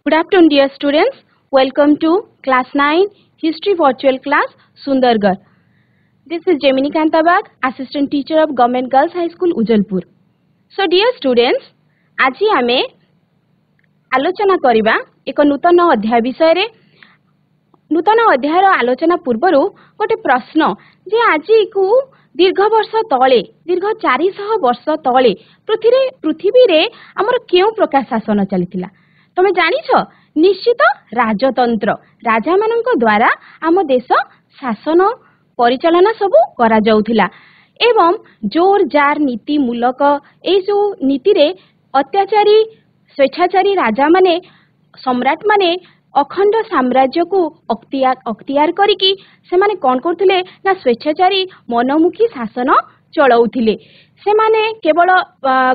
Good afternoon, dear students. Welcome to Class 9 History Virtual Class, Sundargarh. This is Gemini Kantabag, Assistant Teacher of Government Girls High School, Ujalpur. So, dear students, आज आमे आलोचना करिबा एक नूतन अध्याय विषय रे नूतन अध्यायर आलोचना पूर्वरु गोटे प्रश्न जे आज को दीर्घ वर्ष तले दीर्घ 400 वर्ष तले पृथ्वी रे हमर केउ प्रकार शासन चलीथिला तमे जानिछ निश्चित राजतंत्र राजा मानक द्वारा आम देश शासन परिचालना सबु करा जाउथिला एवं जोर जार नीति मूलक ए जो नीति रे अत्याचारी स्वेच्छाचारी राजा माने सम्राट माने अखंड साम्राज्य को अख्तियार करिकी से माने कौन करथिले ना स्वेच्छाचारी मनोमुखी शासन चलाउथिले से माने केवल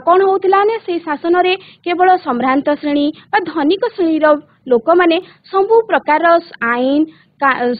कौन होउथिला ने से शासन रे केवल सम्भ्रांत श्रेणी बा धनिक श्रेणी रो लोक माने सब प्रकार आईन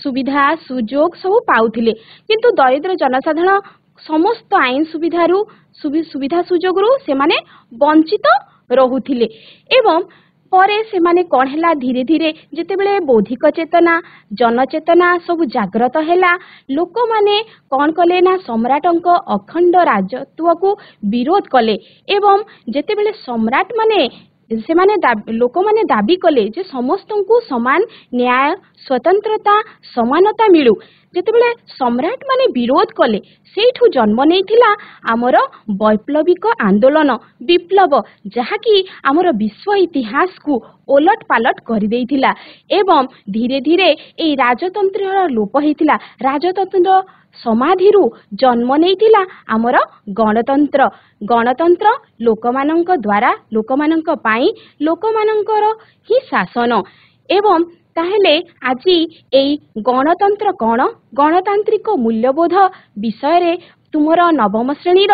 सुविधा सुजोग सब पाउथिले किंतु दरिद्र जनसाधारण समस्त आईन सुविधा सुजोग रु से माने वंचित रहुथिले एवं परे से माने कौन हैला धीरे धीरे जेते बेले बौद्धिक चेतना जनचेतना सब जागृत हैला लोक माने कौन कले ना सम्राटंक अखंड राजत्व को विरोध कले एवं जेते बेले सम्राट माने से माने लोक माने दाबी कले जे समस्त को समान न्याय स्वतंत्रता समानता मिलू जेते बेले सम्राट माने विरोध कले सेठू जन्म नेइथिला आमर वैप्लविक आंदोलन विप्लव जहाँकि आमर विश्व इतिहास को ओलट पालट कर देइथिला एवं धीरे धीरे ए राजतंत्र लोप हेइथिला राजतंत्र समाधिरू जन्म नेइथिला आमर गणतंत्र गणतंत्र लोकमानंक द्वारा लोकमानंक पाई लोकमानंकर ही शासन एवं ताहेले आज एई गणतंत्र कौन गणतांत्रिक मूल्यबोध विषय रे तुमर नवम श्रेणी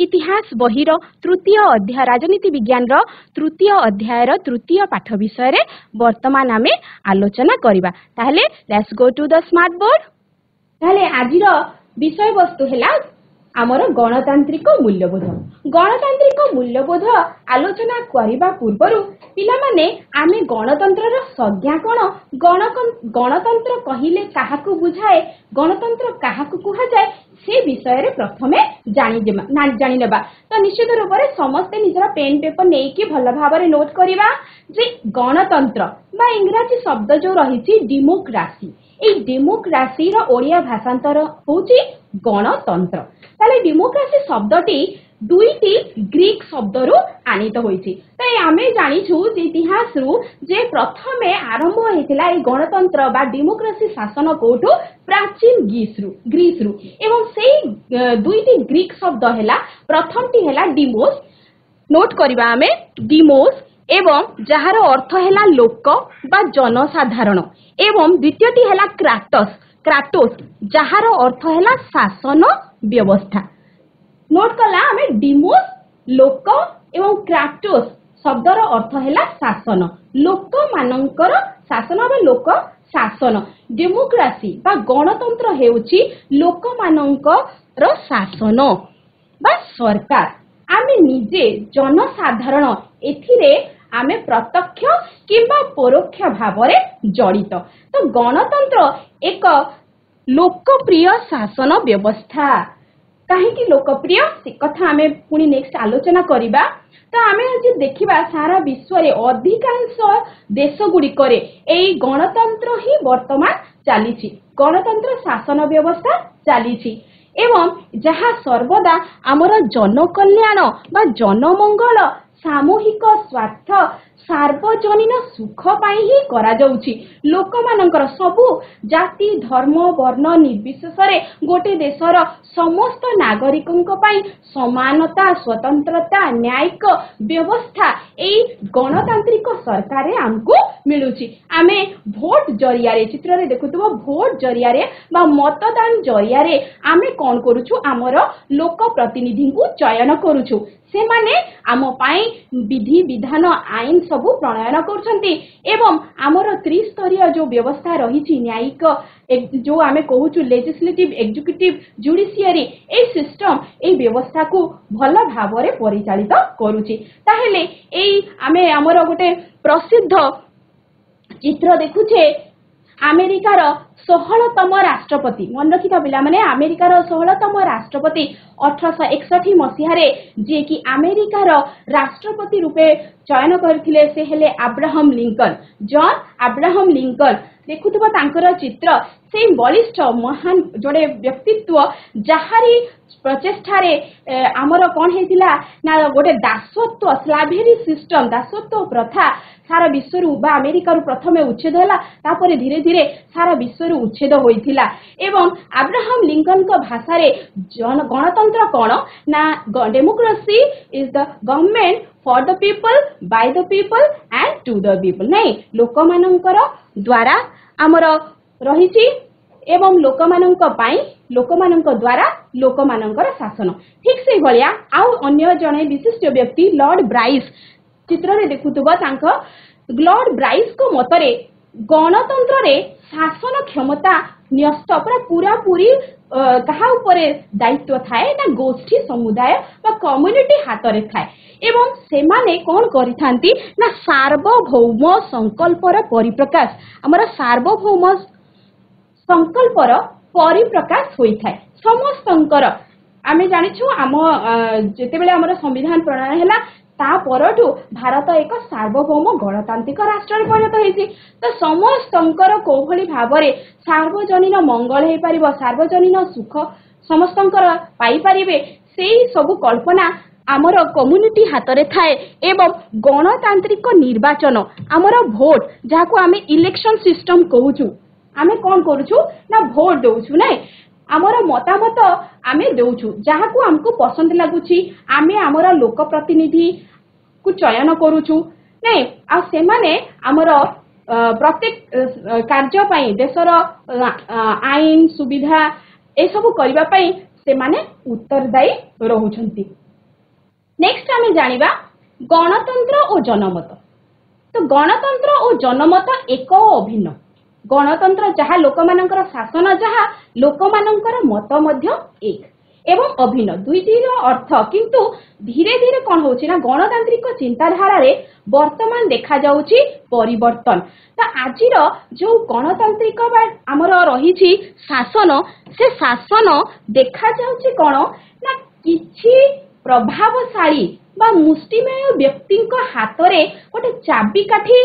इतिहास बहिर तृतीय अध्याय राजनीति विज्ञान तृतीय अध्यायर तृतीय पाठ विषय रे वर्तमान आमे आलोचना करिबा ताहेले let's go to the smart board ताहेले आजिर विषय वस्तु हेला आमर गणतांत्रिक मूल्यबोध आलोचना करिबा पूर्वरु पिला माने आमे गणतंत्रर संज्ञा कोन गणतंत्र कहिले काहाकू बुझाए गणतंत्र काहाकू कुहा जाए से विषय रे प्रथमे जानि नेबा तो निश्चित रूप से समस्ते निजरा पेन पेपर नै कि भल भाबरे नोट करिबा जे गणतंत्र बा इंग्रजी शब्द जो रहिछि डेमोक्रेसी ए डेमोक्रेसी रो ओडिया भाषांतर होछि गणतंत्र ताले डेमोक्रेसी शब्दटी दुईटी ग्रीक शब्दरू आनीत होइछि तो आमे जानिछु जे इतिहास रु जे प्रथमे आरंभ हेतिला ए गणतंत्र बा डेमोक्रेसी शासन कोठो प्राचीन ग्रीस रु एवं सेई दुईटी ग्रीक शब्द हेला प्रथमटी हेला डिमोस नोट करिबा आमे डिमोस एवं जहार अर्थ हेला लोक बा जनसाधारण एवं द्वितीयटी हेला क्राटोस जहार अर्थ हेला शासन व्यवस्था नोट कला हमें डिमोस लोक एवं क्राटोस शब्दर अर्थ हेला शासन लोक मानकर शासन बा लोक शासन डेमोक्रेसी बा गणतंत्र हेउची लोक मानकर शासन बा सरकार आमे निजे जनसाधारण एथिरे आमे प्रत्यक्ष किंबा परोक्ष भावरे जड़ित तो गणतंत्र एक लोकप्रिय शासन व्यवस्था कहीं लोकप्रिय से कथा आमे पुणी नेक्स्ट आलोचना करिबा तो आमे आज देखिबा सारा विश्व रे अधिकांश देश गुडी करे एई गणतंत्र ही वर्तमान चलीछि गणतंत्र शासन व्यवस्था चलीछि एवं जहाँ सर्वदा आमर जनकल्याण बा जनमंगल सामूहिक स्वार्थ सार्वजनीन सुख पाई ही करा जाउछि लोक मानकर सबु जाति धर्म वर्ण निर्विशेष रे गोटे देशर समस्त नागरिकंक पाई समानता स्वतंत्रता न्यायिक व्यवस्था एई गणतांत्रिक सरकार रे हमको मिलुछि आमे भोट जरिया रे चित्र रे देखुतबो भोट जरिया रे बा मतदान जरिया रे आमे कोन करूछु हमर लोक प्रतिनिधि को चयन करूछु से माने आम पाई विधि विधान आईन सबु प्रणयन करछंती एवं आमर त्रिस्तरीय जो व्यवस्था रही न्यायिक जो आमे कहूछु लेजिस्लेटिव एग्जीक्यूटिव जुडिशियरी ए सिस्टम ए व्यवस्था को भल भाव में परिचालित करूची ताहेले एई आमे आमर गोटे प्रसिद्ध चित्र देखुचे अमेरिकार 16तम राष्ट्रपति मन रखिथा पिला माने अमेरिकार 16तम राष्ट्रपति 1861 मसीह जे कि अमेरिकार राष्ट्रपति रूपे चयन करथिले से हेले Abraham Lincoln John Abraham Lincoln देखुथबा तांकर चित्र से बलिष्ठ महान जोड़े व्यक्तित्व जहारी प्रचेष्टारे आमर कौन हेतिला ना गोटे दासत्व स्लाभेरी सिस्टम दासत्व प्रथा सारा विश्व अमेरिकार प्रथमे उच्छेद है तापर धीरे धीरे सारा विश्व उच्छेद होइथिला एवं अब्राहम लिंकन को भाषा रे गणतंत्र कौन ना democracy is the government for the people by the people and to the people नहीं लोक मानकर द्वारा आमर रही एवं लोक मानक पाई लोक मानक द्वारा लोक मानकर शासन ठीक से भलिया आउ अन्य जने विशिष्ट व्यक्ति लॉर्ड ब्राइस चित्र रे देखुतबा तांको लॉर्ड ब्राइस को मतरे गणतंत्र रे शासन क्षमता न्यस्त पूरा पूरी कहा उपरे दायित्व थाए ना गोष्ठी समुदाय बा कम्युनिटी हाथ रे थाए एवं सेमाने कौन करिथांती ना सार्वभौम संकल्पर परिप्रकाश हमर सार्वभौम संकल्पर परिप्रकाश होइथाय समस्तंकर आमे जानिछु आम जेतेबेले हमर संविधान प्रणयन हैला ता परठु भारत एक सार्वभौम गणतांत्रिक राष्ट्र रे परिणत होइछि तो समस्तंकर कोभली भाबरे सार्वजनीन मंगल हे परिबो सार्वजनीन सुख समस्तंकर पाई परिबे सेही सब कल्पना आमर कम्युनिटी हाथ रे थाए एवं गणतांत्रिक निर्वाचन आमर भोट जाको आमे इलेक्शन सिस्टम कहूछु आमे कौन करूछु ना भोट देउछु नै आमर मतामत आमे देउछु जहाको हमको पसंद लागुछि आमे आमर लोक प्रतिनिधि को चयन करूछु नै आ से माने आमर प्रत्येक कार्य पई देशर आईन सुविधा ए सब करिबा पई से माने उत्तरदायी रहुछंती नेक्स्ट आमे जानिबा गणतंत्र और जनमत तो गणतंत्र और जनमत एक अभिन्न गणतंत्र जहाँ लोक मानकर शासन जहाँ लोक मानकर मत मध्य एक एवं अभिन्न दुईटीर अर्थ किंतु धीरे धीरे कौन होची ना गणतांत्रिक चिंताधारा रे वर्तमान देखा जाउची परिवर्तन तो आजिर जो गणतांत्रिक आमर रही शासन से शासन देखा जाउची कौन ना किछि प्रभावशाली बा मुष्टिमेय व्यक्ति हाथ रे गोटे चाबिकाठी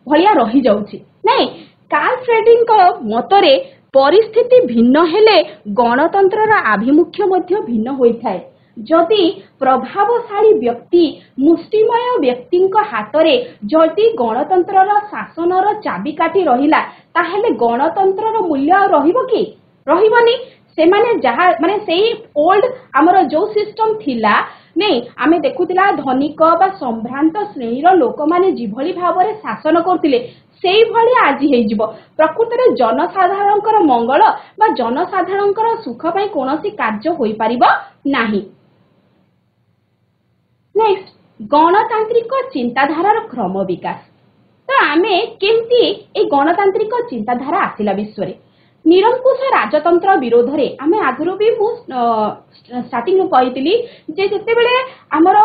भलिया रही जाउची नहीं कार्ल फ्रेडिंग को मतरे परिस्थिति भिन्न हेले गणतंत्र आभिमुख्य मध्य भिन्न होइथाय जदि प्रभावशाली व्यक्ति मुष्टिमय व्यक्ति हाथ रे जदि गणतंत्र शासन चाबिकाठी रहिला ताहेले गणतंत्र मूल्य रहिबो कि रहिबनी से माने जहा माने सेही ओल्ड हमर जो सिस्टम थिला नहीं आमे देखुतिला धनिक बा संभ्रांत श्रेणीर लोक माने जिभली भाबरे शासन करथिले सेही भली आज हेजिबो प्रकृत रे जनसाधारणकर मंगल बा जनसाधारणकर सुख पई कोनोसी कार्य होई परिबो नाही नेक्स्ट गणतांत्रिक चिंताधारार क्रम विकास तो आमे केमती ए गणतांत्रिक चिंताधारा आसिला विश्व रे निरंकुश राजतंत्र विरोध रे आमे आगुरो भी मु स्टार्टिंग कहितली जे जते बेले हमर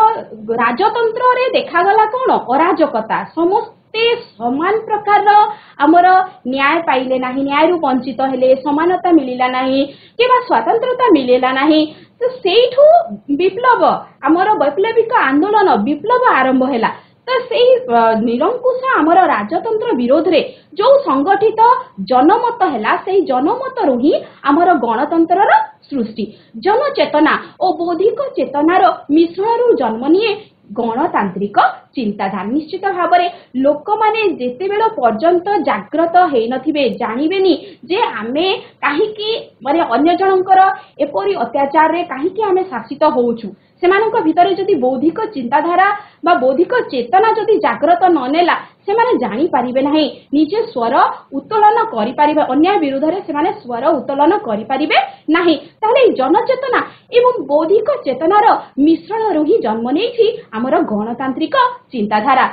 राजतंत्र रे देखा गला कोन अराजकता समस्ते समान प्रकार हमर न्याय पाइले नाही न्याय रु वंचित हेले समानता मिलिला नाही केबा स्वतंत्रता मिलेला नाही तो सेठू विप्लव हमर वैप्लविक आंदोलन विप्लव आरंभ हैला तो सेही निरंकुश आमर राजतंत्र विरोध रे जो संगठित जनमत हैला सेही जनमत रु ही आमर गणतंत्र सृष्टि जनचेतना और बौद्धिक चेतनार मिश्रण रु जन्म निये गणतांत्रिक चिंताधारा निश्चित भाव में लोक माने जेते बेल पर्यंत जागृत हेई नथिबे जानिबेनी जे आमे काहीकि माने अन्य जनकर एपरी अत्याचार रे काहीकि आमे शासित होउछु सेमानक भितरे जदि बौद्धिक चिंताधारा बा बौद्धिक चेतना जदि जागृत न नेला सेमाने जानी पारिबे नाही निजे स्वर उत्तोलन करि पारिबे अन्याय विरुद्ध रे सेमाने स्वर उत्तोलन करि पारिबे नाही ताले जनचेतना एवं बौद्धिक चेतनार मिश्रण रु ही जन्म नेछि हमर गणतांत्रिक चिंताधारा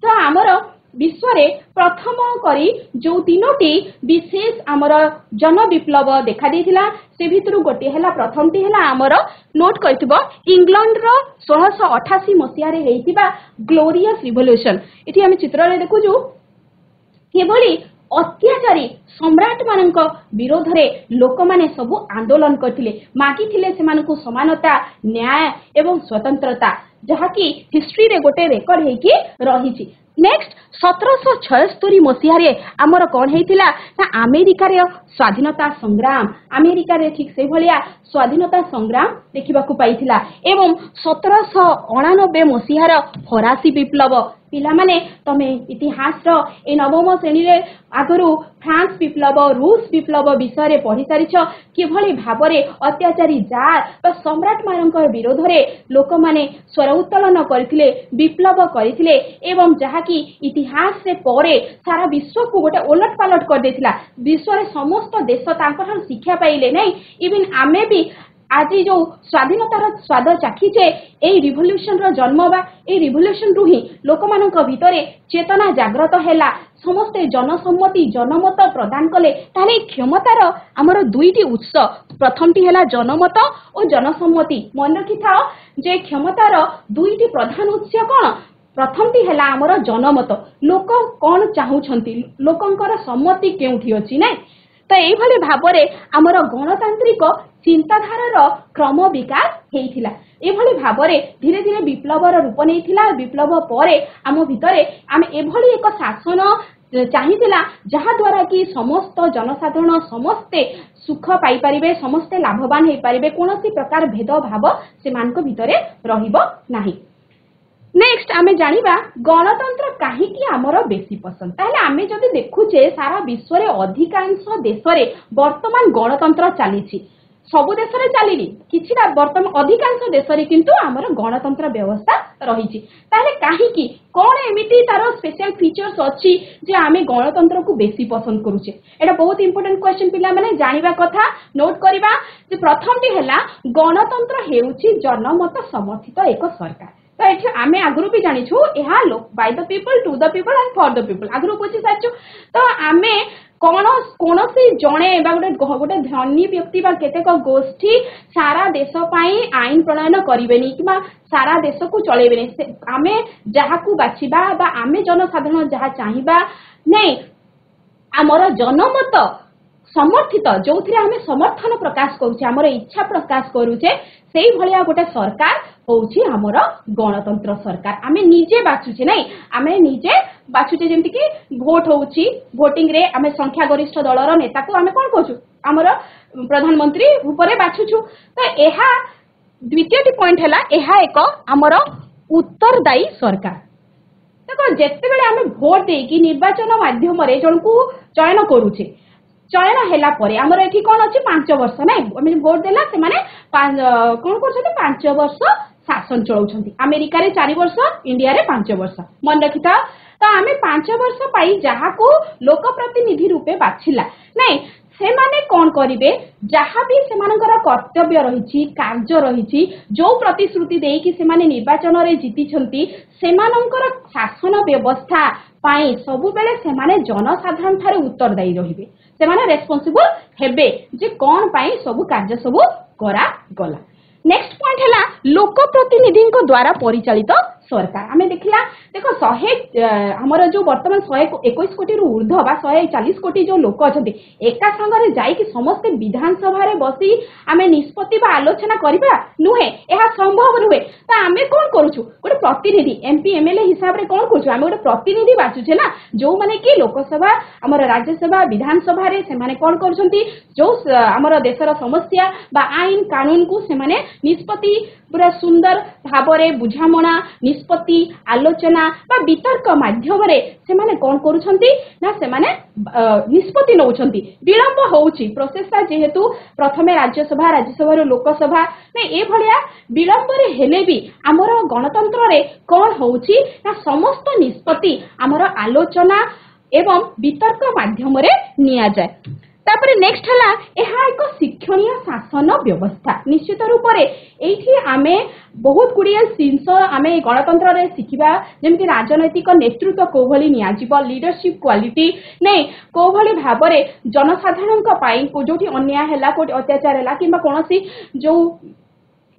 तो हमर विश्व रे प्रथम करी जो तीनोटी विशेष हमर जन विप्लव देखा देथिला से भितरु गोटे हैला प्रथमटी हैला हमर नोट करथिबो इंग्लैंड रो 1688 मसिया रे हेइतिबा ग्लोरियस रिवोल्यूशन इठी हम चित्र रे देखु जो किभली अत्याचारी सम्राट मानक विरोध रे लोक माने सबु आंदोलन करथिले मागिथिले सेमानकु समानता न्याय एवं स्वतंत्रता जहाकी हिस्ट्री रे गोटे रेकर्ड हेकी रहिछि। नेक्स्ट 1776 मसीह आमर कौन होता ना अमेरिका रे स्वाधीनता संग्राम अमेरिका रे ठीक से भलिया स्वाधीनता संग्राम देखा पाइथिला एवं 1789 मसीहार फरासी विप्लव पिला माने तमे इतिहास रो ए नवम श्रेणी रे आगरु फ्रांस विप्लव रूस विप्लव विषय रे पढ़ी सारिछ किभली भाबरे अत्याचारी जार बा सम्राट मानक विरोध रे लोक माने स्वर उत्तोलन करथिले विप्लव करथिले एवं जहा कि इतिहास से परे सारा विश्व को गोटे ओलट पालट कर देथिला। विश्व रे समस्त देश तांकर शिक्षा पाइले नै इवन आमे भी आज जो स्वाधीनतार स्वाद चाखीचे एई रिवोल्यूशन रो जन्म बा एई रिवोल्यूशन रु ही लोक मानक भितरे चेतना जागृत हैला समस्ते जनसम्मति जनमत प्रदान कले ताले क्षमतार हमर दुईटी उत्स प्रथमटी हैला जनमत और जनसम्मति मन रखि थाओ जे क्षमतार दुईटी प्रधान उत्स कोन प्रथमटी हैला हमर जनमत लोक कोन चाहुछंती लोकंकर सम्मति केउठी अछि नै तो एई भली भाबरे हमर गणतांत्रिक चिंताधारार क्रम विकास हेइथिला ए भली भाबरे धीरे धीरे विप्लवर रूप नेइथिला विप्लव परे आम भितरे आम एभली एक शासन चाहिथिला जहा द्वारा कि समस्त जनसाधारण समस्ते सुख पाई परिबे समस्ते लाभवान हेइ परिबे कोनोसी प्रकार भेदभाव सेमानक भितरे रहिबो नाही। नेक्स्ट आमे जानिबा गणतंत्र काहीकि आमर बेसी पसंद ताले आमे जदि देखुचे सारा विश्व रे अधिकांश देश रे वर्तमान गणतंत्र चलीछि सबु देश रे चलीनी किछिटा वर्तमान अधिकांश देश रे किंतु आमर गणतंत्र व्यवस्था रहिछि ताले काहीकि कोन एमिति तारो स्पेशल फीचर्स अछि जे आमे गणतंत्र को बेसी पसंद करूचे एटा बहुत इंपोर्टेंट क्वेश्चन पिला माने जानिबा कथा नोट करिबा जे प्रथमटी हैला गणतंत्र हेउछि जनमत समर्थित एक सरकार। तो ये आमे आगुरु भी जानी छु एहा लोक by the people to the people and for the people आगुरु बुझी साचु तो आमे कोनोसी जणे बा गोटे धनी व्यक्ति बा केतेक गोष्ठी सारा देश पाई आईन प्रणयन करिवेनी किबा सारा देश को चलेबेनी आमे जहा को बाछिबा बा आमे जनसाधारण जहा चाहिबा नै हमर जनमत समर्थित जो थी आमे समर्थन प्रकाश करूचे हमर इच्छा प्रकाश करूचे सेई भलिया गोटे सरकार होउछि हमर गणतंत्र सरकार आमे निजे बाछुचे नै आमे निजे बाछुचे जेंति कि भोट होउछि भोटिंग रे आमे संख्या गरिष्ठ दलर नेता को आमे कोन कहछु हमर प्रधानमंत्री ऊपरे बाछुछु तो एहा द्वितीयटी पॉइंट हैला एहा एक हमर उत्तरदायी सरकार। देखो जेते बेले आमे भोट देकी निर्वाचन माध्यम रे जणकू चयन करूचे चयन हैला परे हमर एठी कोन अछि 5 वर्ष नै आमे भोट देला से माने कोन करछथि 5 वर्ष शासन चलाउछथि अमेरिका रे 4 वर्ष इंडिया रे 5 वर्ष मन रखिता तो आमे 5 वर्ष पाई जहा को लोक प्रतिनिधि रूपे बाछिला नै से माने कोन करिवे जहा भी सेमानकर कर्तव्य रहिछि कार्य रहिछि जो प्रतिश्रुति देई कि सेमाने निर्वाचन रे जीति छंती सेमानकर शासन व्यवस्था पाई सबु बेले सेमाने जनसाधारण थारे उत्तरदायी रहिबे सेमाने रेस्पोंसिबल हेबे जे कोन पाई सबु कार्य सबु करा गला। नेक्स्ट पॉइंट हैला लोक प्रतिनिधि द्वारा परिचालित सरकार आमे देखला देखो 100 हमर जो वर्तमान 121 कोटी रु ऊर्ध्व बा 140 कोटी जो लोक अछंती एका संगरे जाई कि समस्त विधानसभा रे बसी आमे निष्पत्ति बा आलोचना करिबा नुहे एहा संभव नुहे त आमे कोन करूछु गोटे प्रतिनिधि एमपी एमएलए हिसाब रे कोन करूछु आमे गोटे प्रतिनिधि बाचुछे ना जो माने कि लोकसभा हमर राज्यसभा विधानसभा रे से माने कोन करछंती जो हमर देशर समस्या बा आईन कानून को से माने निष्पत्ति पूरा सुंदर भाबरे बुझामणा निष्पत्ति आलोचना बा वितर्क माध्यम रे से माने कोन करूछंती ना से माने निष्पत्ति नउछंती विलंब होउची प्रोसेस जेहेतु प्रथमे राज्यसभा रो लोकसभा ने ए भलिया विलंब रे हेले भी हमर गणतंत्र रे कोन होउची ना समस्त निष्पत्ति हमर आलोचना एवं वितर्क माध्यम रे निया जाय। तापरे नेक्स्ट हला एहा एक शिक्षणीय शासन व्यवस्था निश्चित रूप रे एठी आमे बहुत गुड़िया जिनस आमे गणतंत्र रे शिखिबा जेमति राजनैतिक नेतृत्व कोभली निया जीव लीडरशिप क्वालिटी नै कोभली भाबरे जनसाधारण का पाई को जोठी अन्याय हैला कोठी अत्याचार हैला किबा कोनोसी जो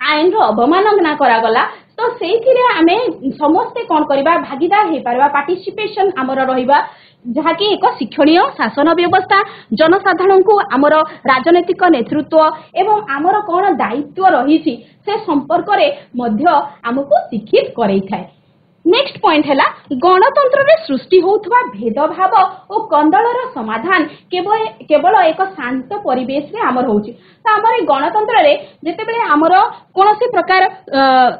आईन रो अवमानना करा गला तो सेथिरे आमे समस्ते कोन करबा भागीदार हे परबा पार्टिसिपेशन हमर रहिबा जहाँकि एक शिक्षणीय शासन व्यवस्था जनसाधारण को आमर राजनैतिक नेतृत्व एवं आमर कौन दायित्व रही से संपर्क रे मध्य आमको शिक्षित करई थाए। नेक्स्ट पॉइंट है गणतंत्र रे सृष्टि होउथवा भेदभाव और कंदलर समाधान केवल एक शांत परिवेश रे आमर होउची। तो आमर गणतंत्र रे जेतेबेले आमर कोनोसी प्रकार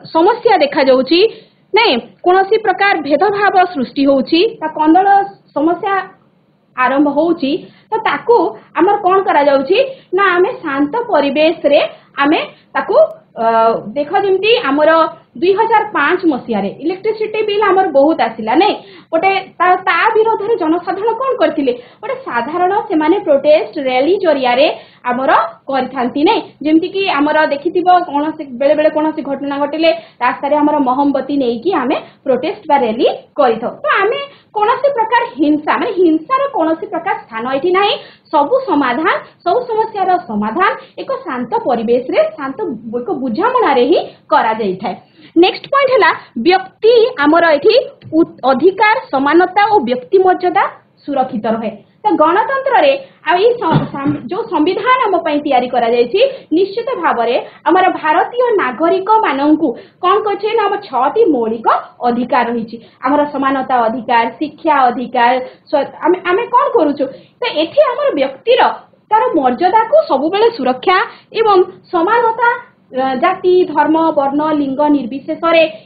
समस्या देखा जाउची नहीं कोनोसी प्रकार भेदभाव सृष्टि होउची ता कंदल समस्या आरंभ होउची तो ताकू आमर कोन करा जाउची ना आमे शांत परिवेश रे आमे ताकू देख जमी आमर 2005 मसीह इलेक्ट्रिसिटी बिल आमर बहुत आसिला नहीं गोटे ता विरोध में जनसाधारण कौन करते गोटे साधारण से प्रोटेस्ट रैली जरिया आमर करथांती नहीं जमती कि आमर देखि कौन बेले बेले कौन घटना घटिले रास्तार आमर मोहम्बती नहीं कि आमे प्रोटेस्ट बा रैली करिथो। तो आमे कौन प्रकार हिंसा माने हिंसार कौन प्रकार स्थान एठी नाही सबु समाधान सब समस्यार समाधान एक शांत परिवेश रे शांत एक बुझामणा रे ही करा जाई थाए। नेक्स्ट पॉइंट है व्यक्ति आमर एठी अधिकार समानता और व्यक्ति मर्यादा सुरक्षित रहे। तो गणतंत्र रे जो संविधान आम तैयारी करा जायछि निश्चित भाव में आमर भारतीय नागरिक माननकु कौन कछे ना 6टी मौलिक अधिकार रही आमर समानता अधिकार शिक्षा अधिकार आमे कौन करूछु। तो एठी आमर व्यक्तिर तार मर्यादा को सब बेले सुरक्षा एवं समानता जाति धर्म वर्ण लिंग निर्विशेष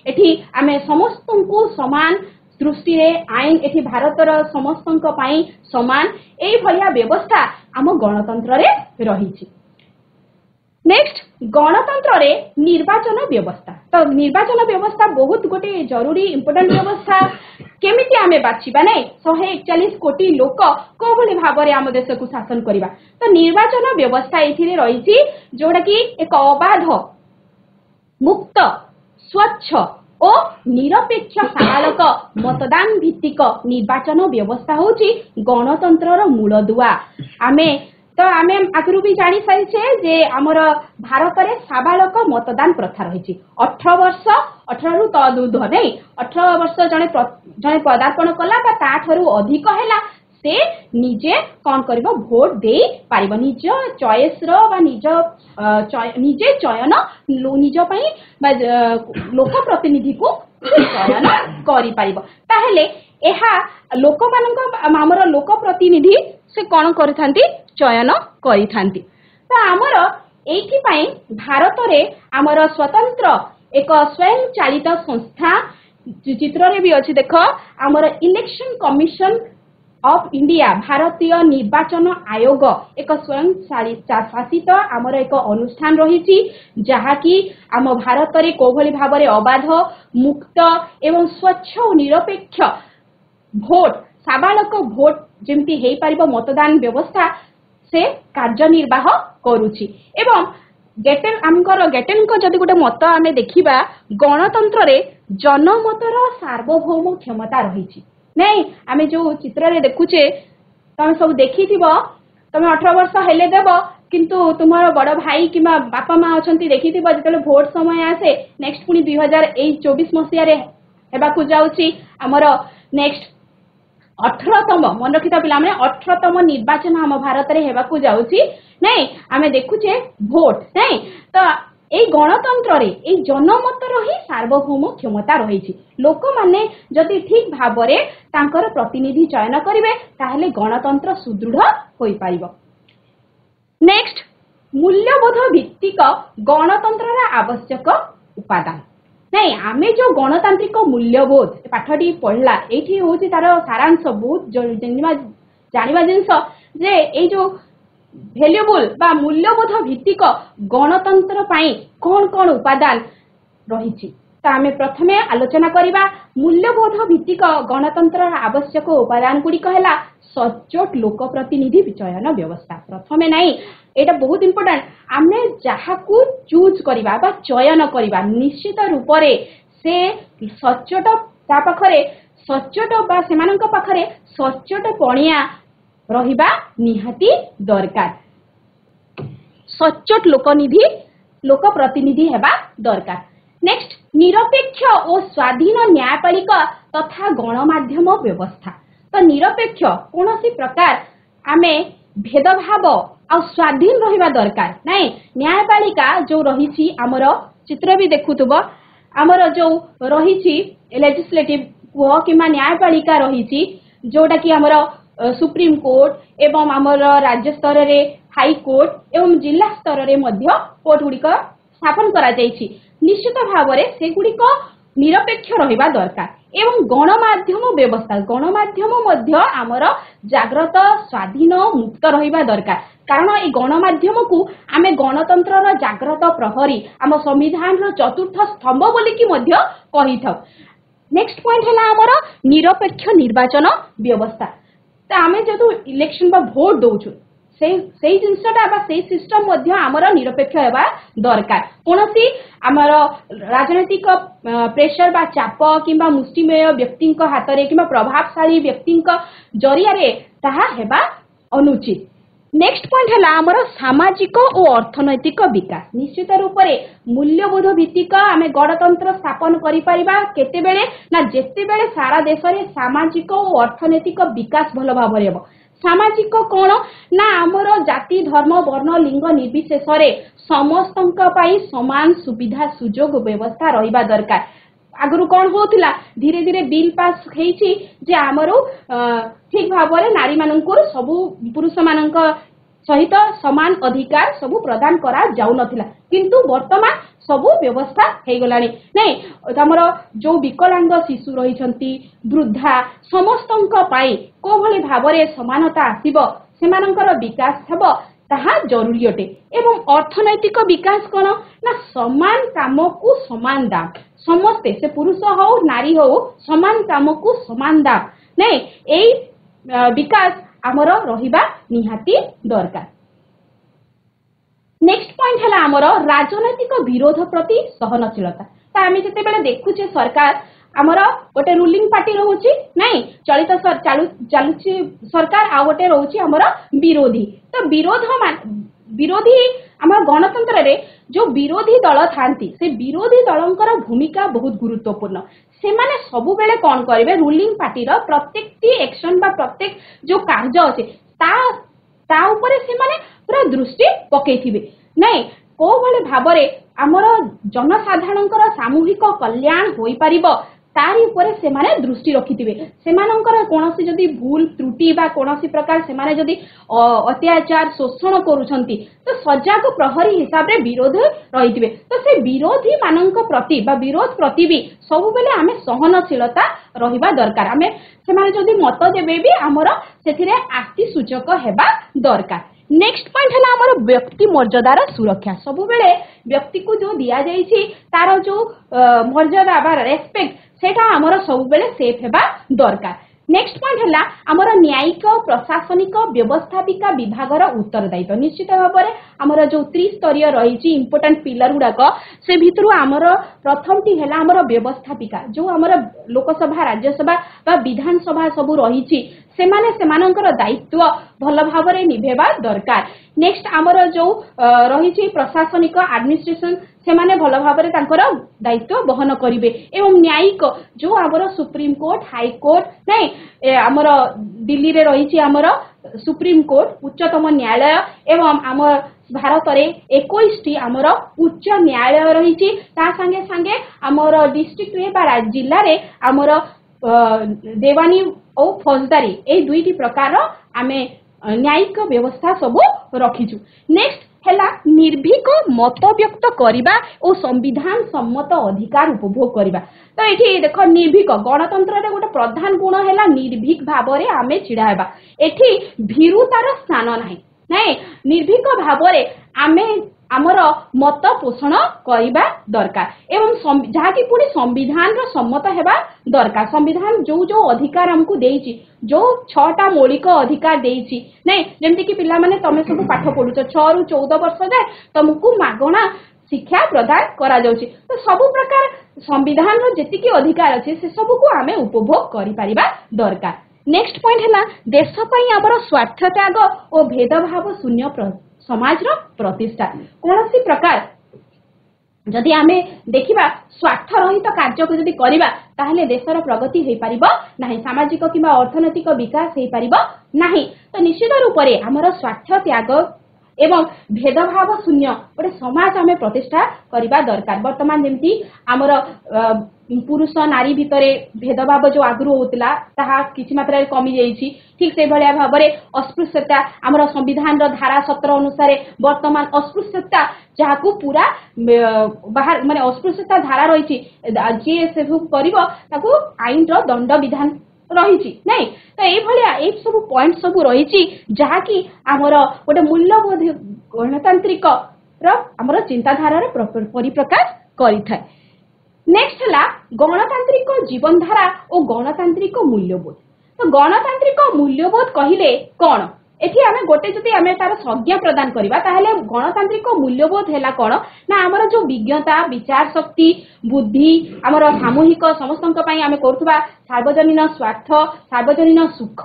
एठी आमे समस्तंकु समान दृष्टि रे आईन एठी भारतर समस्तंक पाई समान एई भलिया व्यवस्था आम गणतंत्र रे रही। नेक्स्ट गणतंत्र रे निर्वाचन व्यवस्था। तो निर्वाचन व्यवस्था बहुत गोटे जरूरी इंपोर्टेंट व्यवस्था केमिति आमे बाछिबा नै 141 कोटी लोक को भली भाबरे आम देश को शासन करिबा। तो निर्वाचन व्यवस्था एथिरे रहिछि जोडा कि एक अबाध मुक्त स्वच्छ और निरपेक्ष साबालक मतदान भित्तिक निर्वाचन व्यवस्था होची गणतंत्रर मूलदुआ। आमे तो आमे आगरु भी जानी सारिछे जे हमर भारत रे साबालक मतदान प्रथा रहिछि 18 वर्ष 18 रु तदुर्ध नै 18 वर्ष जने पदार्पण कला बा ताठरू अधिक हैला से निजे कौन करिवो भोट दे पारिबो निज चॉइस रो बा निजे चयन निज पई बा लोक प्रतिनिधि को चयन करि पारिबो। ताहेले एहा लोक मानक हमर लोक प्रतिनिधि से कौन करथांती चयन करिथांती। तो आमर एथि पई भारत रे आमर स्वतंत्र एक स्वयं चालित संस्था चित्र रे भी अछि देख आमर इलेक्शन कमिशन ऑफ इंडिया भारतीय निर्वाचन आयोग एक स्वयं शासित आमर एक अनुष्ठान रही जहा कि आम भारत रे कोभली भाव में अबाध मुक्त एवं स्वच्छ और निरपेक्ष भोट साबालक भोट जेमती हेई पारिबो मतदान व्यवस्था से कार्यनिर्वाह करूची। एवं गेटेन आमकर गेटेन को जदि गोटे मत आमे देखिबा गणतंत्र रे जनमतर सार्वभौम क्षमता रही नहीं आमे जो चित्र रे देखुचे तमे सब देखिथिबो तमे 18 वर्ष हेले देबो किंतु तुम्हारो बड़ भाई किमा बापा माँ अछंती देखिथिबो जेतले वोट समय आसे नेक्स्ट पुनी 2024 मसिया रे हेबा को जाउची हमर नेक्स्ट 18तम मन रखिता पिला माने 18तम निर्वाचन हम भारत रे हेबा को जाउची नहीं आमे देखुचे वोट नहीं। तो এই গণতন্ত্রে এই জনমতৰ হি সার্বভৌম ক্ষমতা রয়েছে লোক মানে যদি ঠিক ভাবরে তাঙ্কৰ प्रतिनिधि চয়ন করিবে তাহলে গণতন্ত্র সুদৃঢ় হৈ পারিব। নেক্সট মূল্যবোধ ভিত্তিক গণতন্ত্ৰৰ আবশ্যক উপাদান नहीं आमे जो गणतांत्रिक मूल्यबोध पाठटी पढ़ला एठी होची तार सारांश बहुत जानिबा जिंस जे ए जो भैल्यूबल बा मूल्यबोध भित्तिक गणतंत्र पाई कौन कौन उपादान रही। तो आमे प्रथमे आलोचना करिबा मूल्यबोध भित्तिक गणतंत्र आवश्यक उपादान गुड़िक है सचोट लोक प्रतिनिधि चयन व्यवस्था। प्रथमे नहीं एटा बहुत इंपोर्टेंट आमे जहाकू चूज करिबा बा चयन करिबा निश्चित रूप रे से सचोट ता पाखरे सचोट बा सेमानक पाखरे सचोट पणिया रहिबा निहाती दरकार सचोट लोक प्रतिनिधि हेबा दरकार। नेक्स्ट निरपेक्ष और स्वाधीन न्यायपालिका तथा गणमाध्यम व्यवस्था। तो निरपेक्ष कौन सी प्रकार आमे भेदभाव आ स्वाधीन रहिबा दरकार नहीं न्यायपालिका जो रही आमर चित्र भी देखुथुबो आमर जो रही लेजिस्लेटिव कुह कि न्यायपालिका रही जोटा कि आमर सुप्रीम कोर्ट एवं आमर राज्य स्तर रे हाई कोर्ट एवं जिला स्तर रे मध्य कोर्ट गुड़िक स्थापन करा जायछि निश्चित भाव में से गुड़िक निरपेक्ष रहिबा दरकार एवं गणमाध्यम व्यवस्था गणमाध्यम मध्य आमर जाग्रत स्वाधीन मुक्त रहिबा दरकार कारण ए गणमाध्यम को आमे गणतंत्र जाग्रत प्रहरी आम संविधान चतुर्थ स्तंभ बोलिकी मध्य कहि थाउ। नेक्स्ट पॉइंट है आमर निरपेक्ष निर्वाचन व्यवस्था तो आमे जदु इलेक्शन बा भोट दउछु से जिनसटा बा से सिस्टम मध्य आमर निरपेक्ष हेबा दरकार कोनसी आमर राजनैतिक प्रेशर बा चाप किंबा मुष्टिमेय व्यक्ति हाथ रे किंबा प्रभावशाली व्यक्ति जरिया रे ताहा हेबा अनुचित। नेक्स्ट पॉइंट है आमर सामाजिक और अर्थनैतिक विकास निश्चित रूप से मूल्यबोध भित्तिक आमे गणतंत्र स्थापन करि परिबा केतेबेले ना जेतेबेले सारा देश रे सामाजिक और अर्थनैतिक विकास भलो भाव रे हेबो सामाजिक कौन ना आमर जाति धर्म वर्ण लिंग निर्विशेष समस्त समान सुविधा सुजोग व्यवस्था रहिबा दरकार आगु कौन होतिला धीरे धीरे बिल पास हेछि जे आमर ठीक भाव में नारी माननकुर सबु पुरुष माननक सहित समान अधिकार सबु प्रदान करा जाउ नथिला किंतु वर्तमान सबु व्यवस्था हे गलानी नहीं हमर जो विकलांग शिशु रहिछंती वृद्धा समस्तंक पाई को भली भाव में समानता आसीबो सेमानंकर विकास हेबो ताहा जरूरी अटे एवं अर्थनैतिक विकास कोन ना समान काम को समान दाम समस्ते से पुरुष हो नारी हो समान काम को समान दाम नहीं एई विकास आमर रहिबा निहाती दरकार। नेक्स्ट पॉइंट है आमर राजनैतिक विरोध प्रति सहनशीलता तो आम जिते देखुचे सरकार आमर गोटे रूलिंग पार्टी रोचे नहीं चलित चलुची सरकार आ गोटे रोचे आमर विरोधी तो विरोधी आमर गणतंत्र रे जो विरोधी दल थांती से विरोधी दलंकर भूमिका बहुत गुरुत्वपूर्ण से माने सबु बेले कौन करेंगे रूलिंग पार्टी रो प्रत्येक एक्शन बा प्रत्येक जो कार्य अच्छे ता ऊपर से माने पूरा दृष्टि पकेइथिबे नहीं को भले भाबरे आमर जनसाधारणकर सामूहिक कल्याण होई परिबो तारी ऊपर से माने दृष्टि रखिथिबे सेमानंकर कोनोसी जदी भूल त्रुटि बा कोनोसी प्रकार से माने जदी अत्याचार शोषण करूछंती तो सजाग प्रहरी हिसाब रे विरोध रहिथिबे तो से विरोधी मानंक प्रति बा विरोध प्रति भी सब बेले आमे सहनशीलता रहिबा दरकार आमे सेमाने जदी मत देबे भी हमर सेथिरे आस्ति सूचक हेबा दरकार। नेक्स्ट पॉइंट है आमर व्यक्ति मर्यादार सुरक्षा सब बेले व्यक्ति को जो दिया जाइछि तार जो मर्यादा बा रेस्पेक्ट सेटा आमर सब बेले सेफ हेबा दरकार। नेक्स्ट पॉइंट है आमर न्यायिक प्रशासनिक व्यवस्थापिका विभागर उत्तरदायित्व निश्चित भाव में आमर जो त्रिस्तरीय रही इंपोर्टेंट पिलर गुड़ाक से भितर आमर प्रथम टी है आमर व्यवस्थापिका जो आमर लोकसभा राज्यसभा बा विधानसभा सबू रही सेमाने सेमानंकर दायित्व भल भाव में निभेबा दरकार। नेक्स्ट आमर जो रही प्रशासनिक एडमिनिस्ट्रेशन सेमाने भल भाव में तांकर दायित्व बहन करिवे एवं न्यायिक जो आमर सुप्रीम कोर्ट हाई कोर्ट नहीं आमर दिल्ली रे रही आमर सुप्रीम कोर्ट उच्चतम न्यायालय एवं आमर भारत रे 21 आमर उच्च न्यायालय रही संगे संगे आमर डिस्ट्रिक्ट रे बा जिल्ला रे आमर देवानी और फौजदारी ए दुईटी प्रकार आमे न्यायिक व्यवस्था सब रखीचु। नेक्स्ट हैला निर्भीक मत व्यक्त करिबा और संविधान सम्मत अधिकार उपभोग करिबा तो एठी देखो निर्भीक गणतंत्र रे गोटे प्रधान गुण हैला निर्भीक भाव रे आमे छिड़ा हेबा एठी भीरुतार स्थान नाही निर्भीक भाव रे आमे आमर मत पोषण करिबा दरकार एवं जहाँकि पुणी संविधान रो सम्मत हेबा दरकार संविधान जो जो अधिकार हमको देइछि जो 6टा मौलिक अधिकार देइछि नहीं जेमति कि पिला माने तमे सब पाठ पढुछ 6 रु 14 वर्ष जाए तुमको मागणा शिक्षा प्रदान करा जाउछि तो सब प्रकार संविधान रो जेतिकी अधिकार अछि से सब को आमे उपभोग करि परिबा दरकार। नेक्स्ट पॉइंट हैला देश पई हमर स्वार्थ त्याग और भेदभाव शून्य समाज रो प्रतिष्ठा कौन सी प्रकार जदि आमे देखिबा स्वार्थ रहित कार्य को जदि करिबा ताहले देशर प्रगति होई परिबो नाही, सामाजिक किबा अर्थनैतिक विकास होई परिबो नाही। तो निश्चित रूप रे हमर स्वार्थ त्याग एवं भेदभाव शून्य गोटे समाज आमे प्रतिष्ठा करबा दरकार। वर्तमान जेमती हमर पुरुष नारी भितरे भेदभाव जो आगु होतला ताहा किछि मात्रा रे कमी जाईछि। ठीक से भलिया भाबरे अस्पृश्यता हमर संविधान रो धारा 17 अनुसार वर्तमान अस्पृश्यता जाहाकू पूरा बाहर माने अस्पृश्यता धारा रहिछि, जे से करिवो ताकू आईन रो दंड विधान रहिछि नै। तो ए भलिया ए सब पॉइंट सब रहिछि जहा कि हमर गोटे मूल्यबोध गणतांत्रिक रो हमर चिंताधारा रे परिप्रकाश करिथाय। नेक्स्ट हला गणतांत्रिक जीवनधारा और गणतांत्रिक मूल्यबोध। तो गणतांत्रिक मूल्यबोध कहिले कोन? एठी आमे गोटे जति आमे तार संज्ञा प्रदान करिबा ताहले गणतांत्रिक मूल्यबोध हैला कोन ना हमर जो विज्ञता विचार शक्ति बुद्धि हमर सामूहिक समस्तंक पई आमे करथुबा सार्वजनीन स्वार्थ सार्वजनीन सुख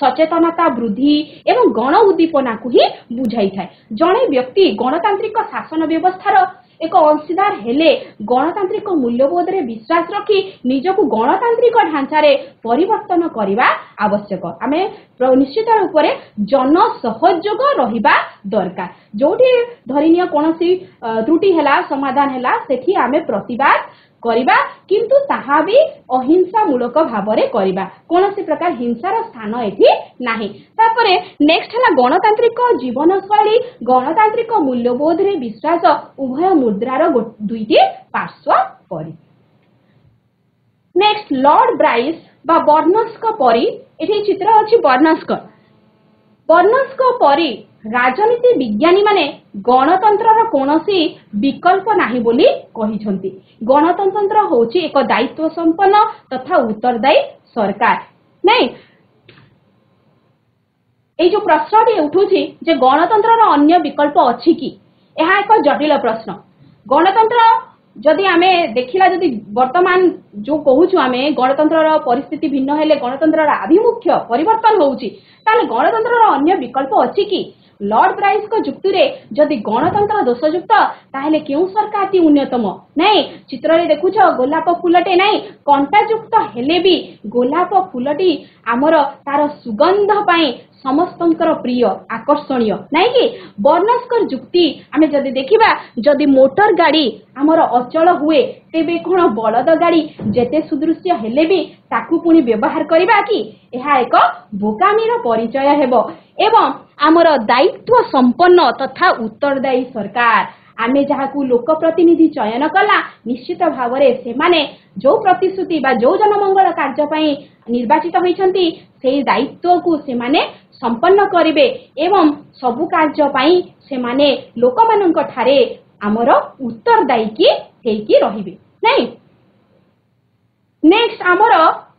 सचेतनता वृद्धि एवं गण उद्दीपना को ही बुझाई थाए। जणे व्यक्ति गणतांत्रिक शासन व्यवस्थार एक अंशीदार हेले गणतांत्रिक मूल्यबोध रे विश्वास रखी निजको गणतांत्रिक ढांचारे परिवर्तन करिबा आवश्यक। आमे निश्चित रूप रे जन सहयोग रहिबा दरकार। जोठी धरिनिया कोनसी त्रुटि हेला समाधान हेला सेठी आमे प्रतिवाद करिबा, किंतु ताहा भी अहिंसा मूलक भावरे करिबा, कोनसी प्रकार हिंसार स्थान एठी नाही। तापरे नेक्स्ट हला गणतांत्रिक जीवन शैली गणतांत्रिक मूल्यबोध रे विश्वास उभय मुद्रार दुईटी पार्श्व परि। नेक्स्ट लॉर्ड ब्राइस बा बर्नस्क परि एठी चित्र अछि बर्नस्क। बर्नस्क परि राजनीति विज्ञानी माने गणतंत्र कौनसी विकल्प नाही बोली कहिसंती। गणतंत्र होची एक दायित्व संपन्न तथा उत्तरदायी सरकार नहीं। ए जो प्रश्नटी उठुची जे गणतंत्र अन्य विकल्प अछि कि, यह एक जटिल प्रश्न। गणतंत्र जदि आमे देखिला जदि वर्तमान जो कहूछु आमे गणतंत्र परिस्थिति भिन्न हेले गणतंत्र आभिमुख्य परिवर्तन होउची, ताले गणतंत्र अन्य विकल्प अछि कि? लॉर्ड ब्राइस को जुक्ति रे जदि गणतंत्र दोषयुक्त ताहले केउ सरकार ती उन्नतम नहीं। चित्र रे देखुछ गोलाप फूलटे नहीं, कंटा युक्त हेले भी गोलाप फूलटी आमर तार सुगंध पाई समस्तंकर प्रिय आकर्षणीय नहीं कि? बर्नस्कर जुक्ति आमे जदि देखिबा जदि मोटर गाड़ी आमर अचल हुए तेबे कोन बलद गाड़ी जेते सुदृश्य हेले भी ताकू पुनी व्यवहार करिबा कि? एहा एक बोकामीर परिचय हेबो। एवं आमर दायित्व संपन्न तथा उत्तरदायी सरकार आमे जहाकू लोक प्रतिनिधि चयन कला निश्चित भावरे से माने जो प्रतिश्रुति बा जो जनमंगल कार्य पई निर्वाचित होइछंती सेही दायित्व को से माने संपन्न करिवे एवं सबु कार्य पई से माने लोक मानक ठारे आमर उत्तरदायी की हेकी रहिबे नहीं। नेक्स्ट आमर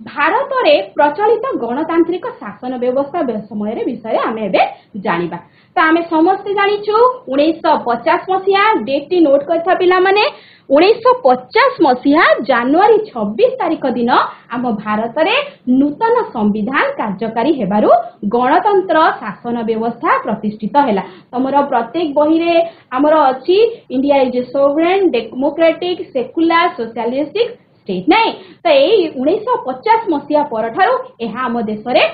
भारत रे प्रचलित गणतांत्रिक शासन व्यवस्था समय विषय आमे एबे जानिबा। तो आमे समस्त जानिछु 1950 मसिया डेट टी नोट करथा पिला माने 1950 मसिया जनवरी 26 तारिख दिन आम भारत रे नूतन संविधान कार्यकारी हेबारु गणतंत्र शासन व्यवस्था प्रतिष्ठित हैला। तमरो प्रत्येक बही रे हमरो अछि India is a sovereign democratic secular socialistic state नहीं। तो यही 1950 मसिया पर ठारू एहा आम देश रे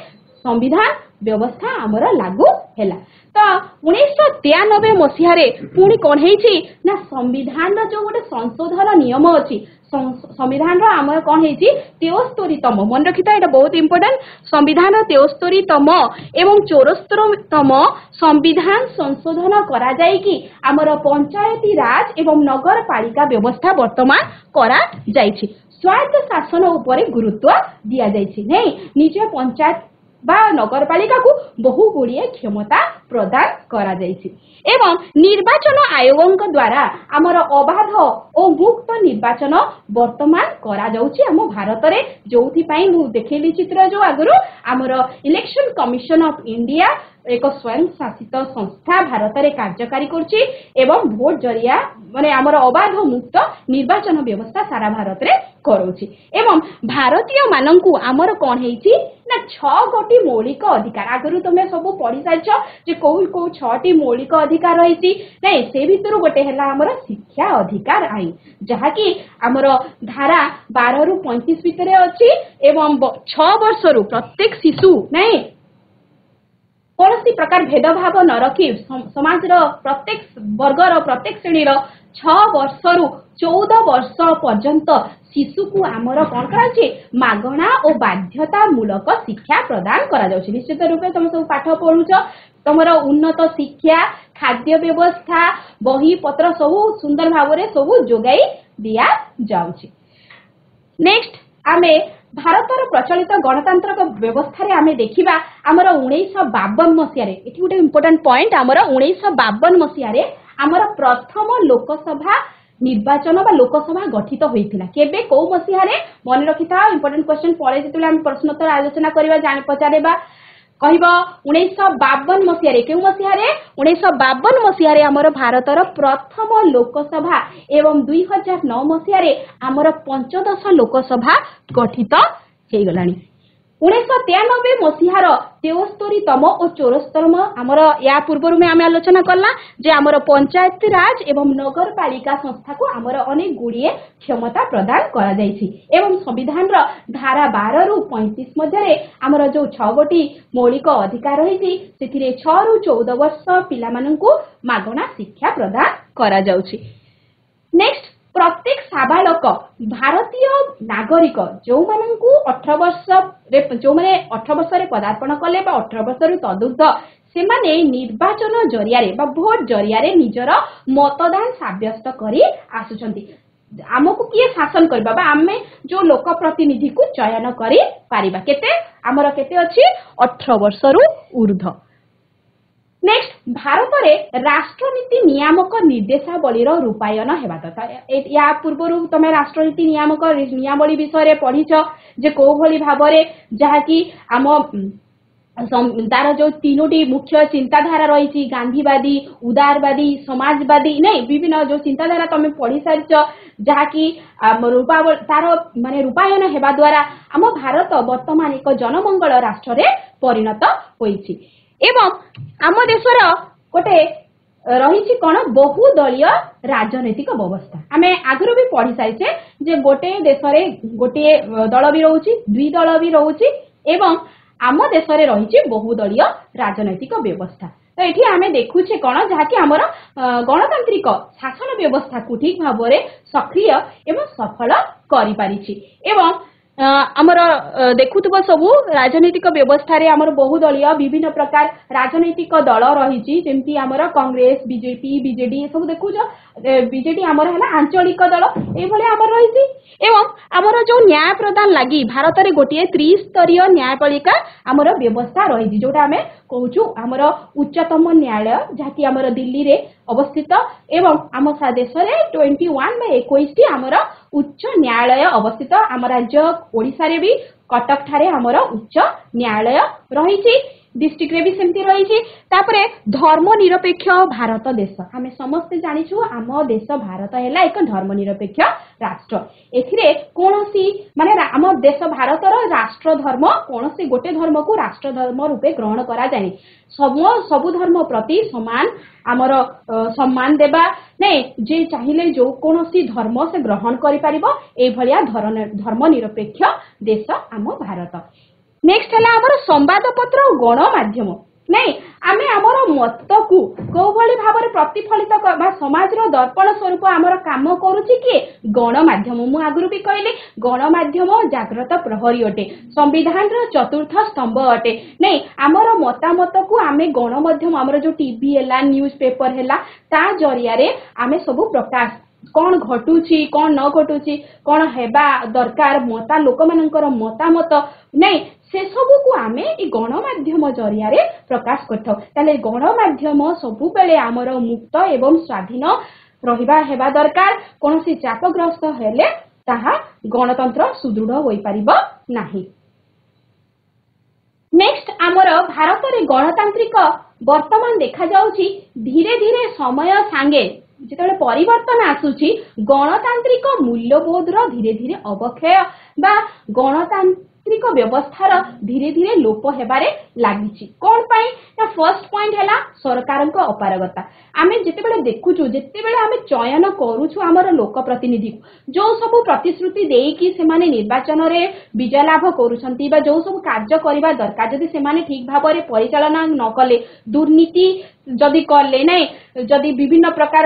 संविधान व्यवस्था आमर लागू हैला। तो 1993 मसिया रे पुणी कोन हेछि ना संविधान जो गोटे संशोधन नियम अछि संविधान आमर कौन है 73तम मन रखिता एटा बहुत इंपोर्टेंट। संविधान 73तम एवं 74तम संविधान संशोधन करा जाय कि आमर पंचायती राज एवं नगर पालिका व्यवस्था वर्तमान करा जायछि। स्वायत्त शासन उपरे गुरुत्व दिया जायछि नहीं। निज पंचायत बा नगर पालिका को बहु गुड़िए क्षमता प्रदान करा जायछि एवं निर्वाचन आयोग द्वारा आमर अबाध और मुक्त निर्वाचन वर्तमान करा जाउछि आम भारत रे। जोथि पई मु देखैली चित्र जो आगरो आमर इलेक्शन कमिशन ऑफ इंडिया एक स्वयं शासित संस्था भारत में कार्यकारी करछि एवं भोट जरिया माने हमर अबाध मुक्त निर्वाचन व्यवस्था सारा भारत रे करूछि एवं भारतीय माननकु हमर कोन हेछि ना 6 गोटी मौलिक अधिकार आगरु तुमे सब पढ़ी सारिछ जे को 6टी मौलिक अधिकार रहिछि नै से भितर गोटे हला हमर शिक्षा अधिकार आईन जहा कि हमर धारा 12 रु 35 भितरे अछि एवं 6 वर्ष रु प्रत्येक शिशु नै कौन प्रकार भेदभाव न रखी समाज प्रत्येक वर्गर प्रत्येक श्रेणी 6 वर्ष रु 14 वर्ष पर्यंत शिशु को आमर कौन कराची मागणा और बाध्यतामूलक शिक्षा प्रदान करा जाउछि निश्चित रूपे तुम सब पाठ पढुछ तुमर उन्नत शिक्षा खाद्य व्यवस्था बही पत्र सब सुंदर भाव रे सब जोगाई दिया जाउछि। नेक्स्ट आमे भारतर प्रचलित गणतांत्रिक व्यवस्था रे आमे देखिबा हमर 1952 मसिया रे एठी गोटे इंपोर्टेंट पॉइंट हमर 1952 मसिया रे हमर प्रथम लोकसभा निर्वाचन बा लोकसभा गठित होइथिला केबे को मसिया रे मन रखिता इंपोर्टेंट क्वेश्चन पळे जेतले हम प्रश्नोत्तर आलोचना करबा जानि पचारेबा कहबो 1952 मसिया रे केउ मसिया रे 1952 मसिया रे हमर भारतर प्रथम लोकसभा एवं 2009 मसिया रे हमर 15 लोकसभा गठित हे गलानी 1993 मसिहार 73तम और 74तम हमर या पूर्व में आमे आलोचना करला जे हमर पंचायत राज एवं नगर पालिका संस्था को हमर अनेक गुड़िए क्षमता प्रदान करा जायछि एवं संविधान रो धारा 12 रु 35 मध्ये रे हमर जो 6 गोटी मौलिक अधिकार रहिछि सेथिरे 6 रु 14 वर्ष पिला माननकु मागणा शिक्षा प्रदान करा जाउछि। नेक्स्ट प्रत्येक साबालक भारतीय नागरिक जो माननकु 18 वर्ष रे जो माने 18 वर्ष रे पदार्पण कले बा 18 वर्ष रे तदुर्ध से माने निर्वाचन जरिया रे बा भोट जरिया रे निजर मतदान साब्यस्त करी आसुचंती आमको किए शासन करबा बा आमे जो लोक प्रतिनिधि को चयन करी पारिबा केते हमर केते अछि 18 वर्ष रु ऊर्ध्व। नेक्स्ट भारत रे राष्ट्रनीति नियामक निर्देशावली रूपायन हेबा तथा या पूर्व तमे राष्ट्रनीति नियामक नियावली विषय रे पढिछ जे को भली भाबरे जहा कि आम तार जो तीनोटी मुख्य चिंताधारा रही गांधीवादी उदारवादी समाजवादी नहीं विभिन्न जो चिंताधारा तमे पढ़ी सारिछ जहा कि तार माने रूपायन हेबा द्वारा आम भारत वर्तमान एक जनमंगल राष्ट्र रे परिणत होईछि एवं आम देशर गोटे रही कौन बहुदलीय राजनैतिक व्यवस्था आमे आगुरी भी पढ़ी सारिछे जे गोटे देश में गोटे दल भी रोची दुई दल भी रोची एवं आम देश में रही बहुदलीय राजनैतिक व्यवस्था तो ये आमे देखुचे कौन जहाँकि आमर गणतांत्रिक शासन व्यवस्था को ठीक भाव में सक्रिय एवं सफल करि पारिछि एवं आमर देखुथब सबू राजनैतिक व्यवस्था रे आमर बहुदलीय विभिन्न प्रकार राजनैतिक दल रही जेमती आमर कांग्रेस बीजेपी बीजेडी सब देखुछ बीजेडी आमर है आंचलिक दल ये आमर रही एवं आमर जो न्याय प्रदान लगी भारत में गोटे त्रिस्तरीय न्यायपालिका आमर व्यवस्था रही जोटा आम कहूँ आमर उच्चतम न्यायालय जहाँकि आमर दिल्ली रे अवस्थित एवं आम देश में 21 आमर उच्च न्यायालय अवस्थित आम राज्य ओडिशा रे भी कटक ठारे आमर उच्च न्यायालय रही डिस्ट्रिक्ट रे भी सेमती रही तापरे धर्मनिरपेक्ष भारत देश आमे समस्ते जानिछु आम देश भारत हैला एक धर्मनिरपेक्ष राष्ट्र एथिरे कोनोसी माने आम देश भारतर राष्ट्र धर्म कोनोसी गोटे धर्म को राष्ट्र धर्म रूपे ग्रहण करा जाय सबु धर्म प्रति समान आमर सम्मान देबा नहीं जे चाहिए जो कोनोसी धर्म से ग्रहण करि परिबो ए भलिया धर्मनिरपेक्ष देश आम भारत। नेक्स्ट है आमर संवादपत्र और गणमाध्यम नहीं आमे आमर मत को को भली भाव में प्रतिफलित समाज दर्पण स्वरूप आमर काम करुछि कि गणमाध्यम मु आगुरु भी कहले गणमाध्यम जाग्रत प्रहरी अटे संविधान चतुर्थ स्तंभ अटे नहीं आमर मतामत को आमे गणमाध्यम आमर जो टीवी हैला न्यूज पेपर हैला ता जरिया रे आमे सब प्रकाश कौन घटुची कौन न घटुची कौन हेबा दरकार मता लोक मानकर मतामत नहीं से सब को आमे ई गणमाध्यम जरिया रे प्रकाश करथौ ताले गणमाध्यम सबु बेले आमर मुक्त एवं स्वाधीन रहिबा हेबा दरकार कोनोसी चापग्रस्त हेले ताहा गणतंत्र सुदृढ़ होई परिबो नाही। नेक्स्ट ଆମର ଭାରତରେ ଗଣତାନ୍ତ୍ରିକ ବର୍ତ୍ତମାନ ଦେଖାଯାଉଛି ଧୀରେ ଧୀରେ ସମୟ ସାଙ୍ଗେ ଯେତେବେଳେ ପରିବର୍ତ୍ତନ ଆସୁଛି ଗଣତାନ୍ତ୍ରିକ ମୂଲ୍ୟବୋଧର ଧୀରେ ଧୀରେ ଅବକ୍ଷୟ ବା ଗଣତାନ୍ତ୍ରିକ ବ୍ୟବସ୍ଥାର ଧୀରେ ଧୀରେ ଲୋପ ହେବାରେ ଲାଗିଛି। କଣ ପାଇଁ ନା ଫର୍ଷ୍ଟ ପଏଣ୍ଟ ହେଲା ସରକାରଙ୍କ ଅପାରଗତା। ଆମେ ଯେତେବେଳେ ଦେଖୁଛୁ ଯେତେବେଳେ ଆମେ ଚୟନ କରୁଛୁ ଆମର ଲୋକ ପ୍ରତିନିଧିକୁ ଯୋଉ ସବୁ ପ୍ରତିଶ୍ରୁତି ଦେଇକି ସେମାନେ ନିର୍ବାଚନରେ ବିଜୟ ଲାଭ କରୁଛନ୍ତି ବା ଯୋଉ ସବୁ କାର୍ଯ୍ୟ କରିବା ଦରକାର ଯଦି ସେମାନେ ଠିକ ଭାବରେ ପରିଚାଳନା ନ କଲେ ଦୁର୍ନୀତି ଯଦି କଲେ ନାଇଁ ଯଦି ବିଭିନ୍ନ ପ୍ରକାର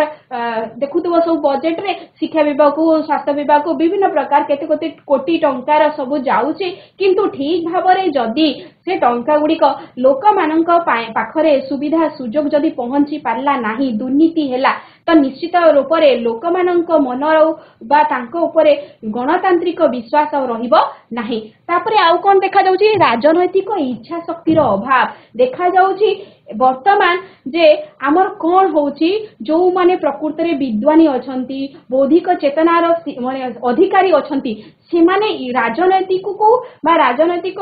ଦେଖୁଥିବ ସବୁ ବଜେଟରେ ଶିକ୍ଷା ବିଭାଗକୁ ସ୍ୱାସ୍ଥ୍ୟ ବିଭାଗକୁ ବିଭିନ୍ନ ପ୍ରକାର କେତେ କେତେ କୋଟି ଟଙ୍କାର ସବୁ ଯାଉଛି କିନ୍ତୁ ଠିକ ଭାବରେ ଯଦି ସେ ଟଙ୍କା ଗୁଡ଼ିକ ଲୋକମାନଙ୍କ ପାଖରେ ସୁବିଧା ସୁଯୋଗ ଯଦି ପହଞ୍ଚି ପାରିଲା ନାହିଁ ଦୁର୍ନୀତି ହେଲା ତ ନିଶ୍ଚିତ ରୂପରେ ଲୋକମାନଙ୍କ ମନର ବା ତାଙ୍କ ଉପରେ ଗଣତାନ୍ତ୍ରିକ ବିଶ୍ୱାସ ରହିବ ନାହିଁ। ତାପରେ ଆଉ କଣ ଦେଖାଯାଉଛି ରାଜନୈତିକ ଇଚ୍ଛା ଶକ୍ତିର ଅଭାବ ଦେଖାଯାଉଛି ବର୍ତ୍ତମାନ ଯେ ଆମର କଣ ହଉଛି ଯୋଉମାନେ ପ୍ରକୃତରେ ବିଦ୍ୱାନୀ ଅଛନ୍ତି ବୌଦ୍ଧିକ ଚେତନାର ମାନେ ଅଧିକାରୀ ଅଛନ୍ତି ସେମାନେ ରାଜନୈତିକକୁ ବା ରାଜନୈତିକ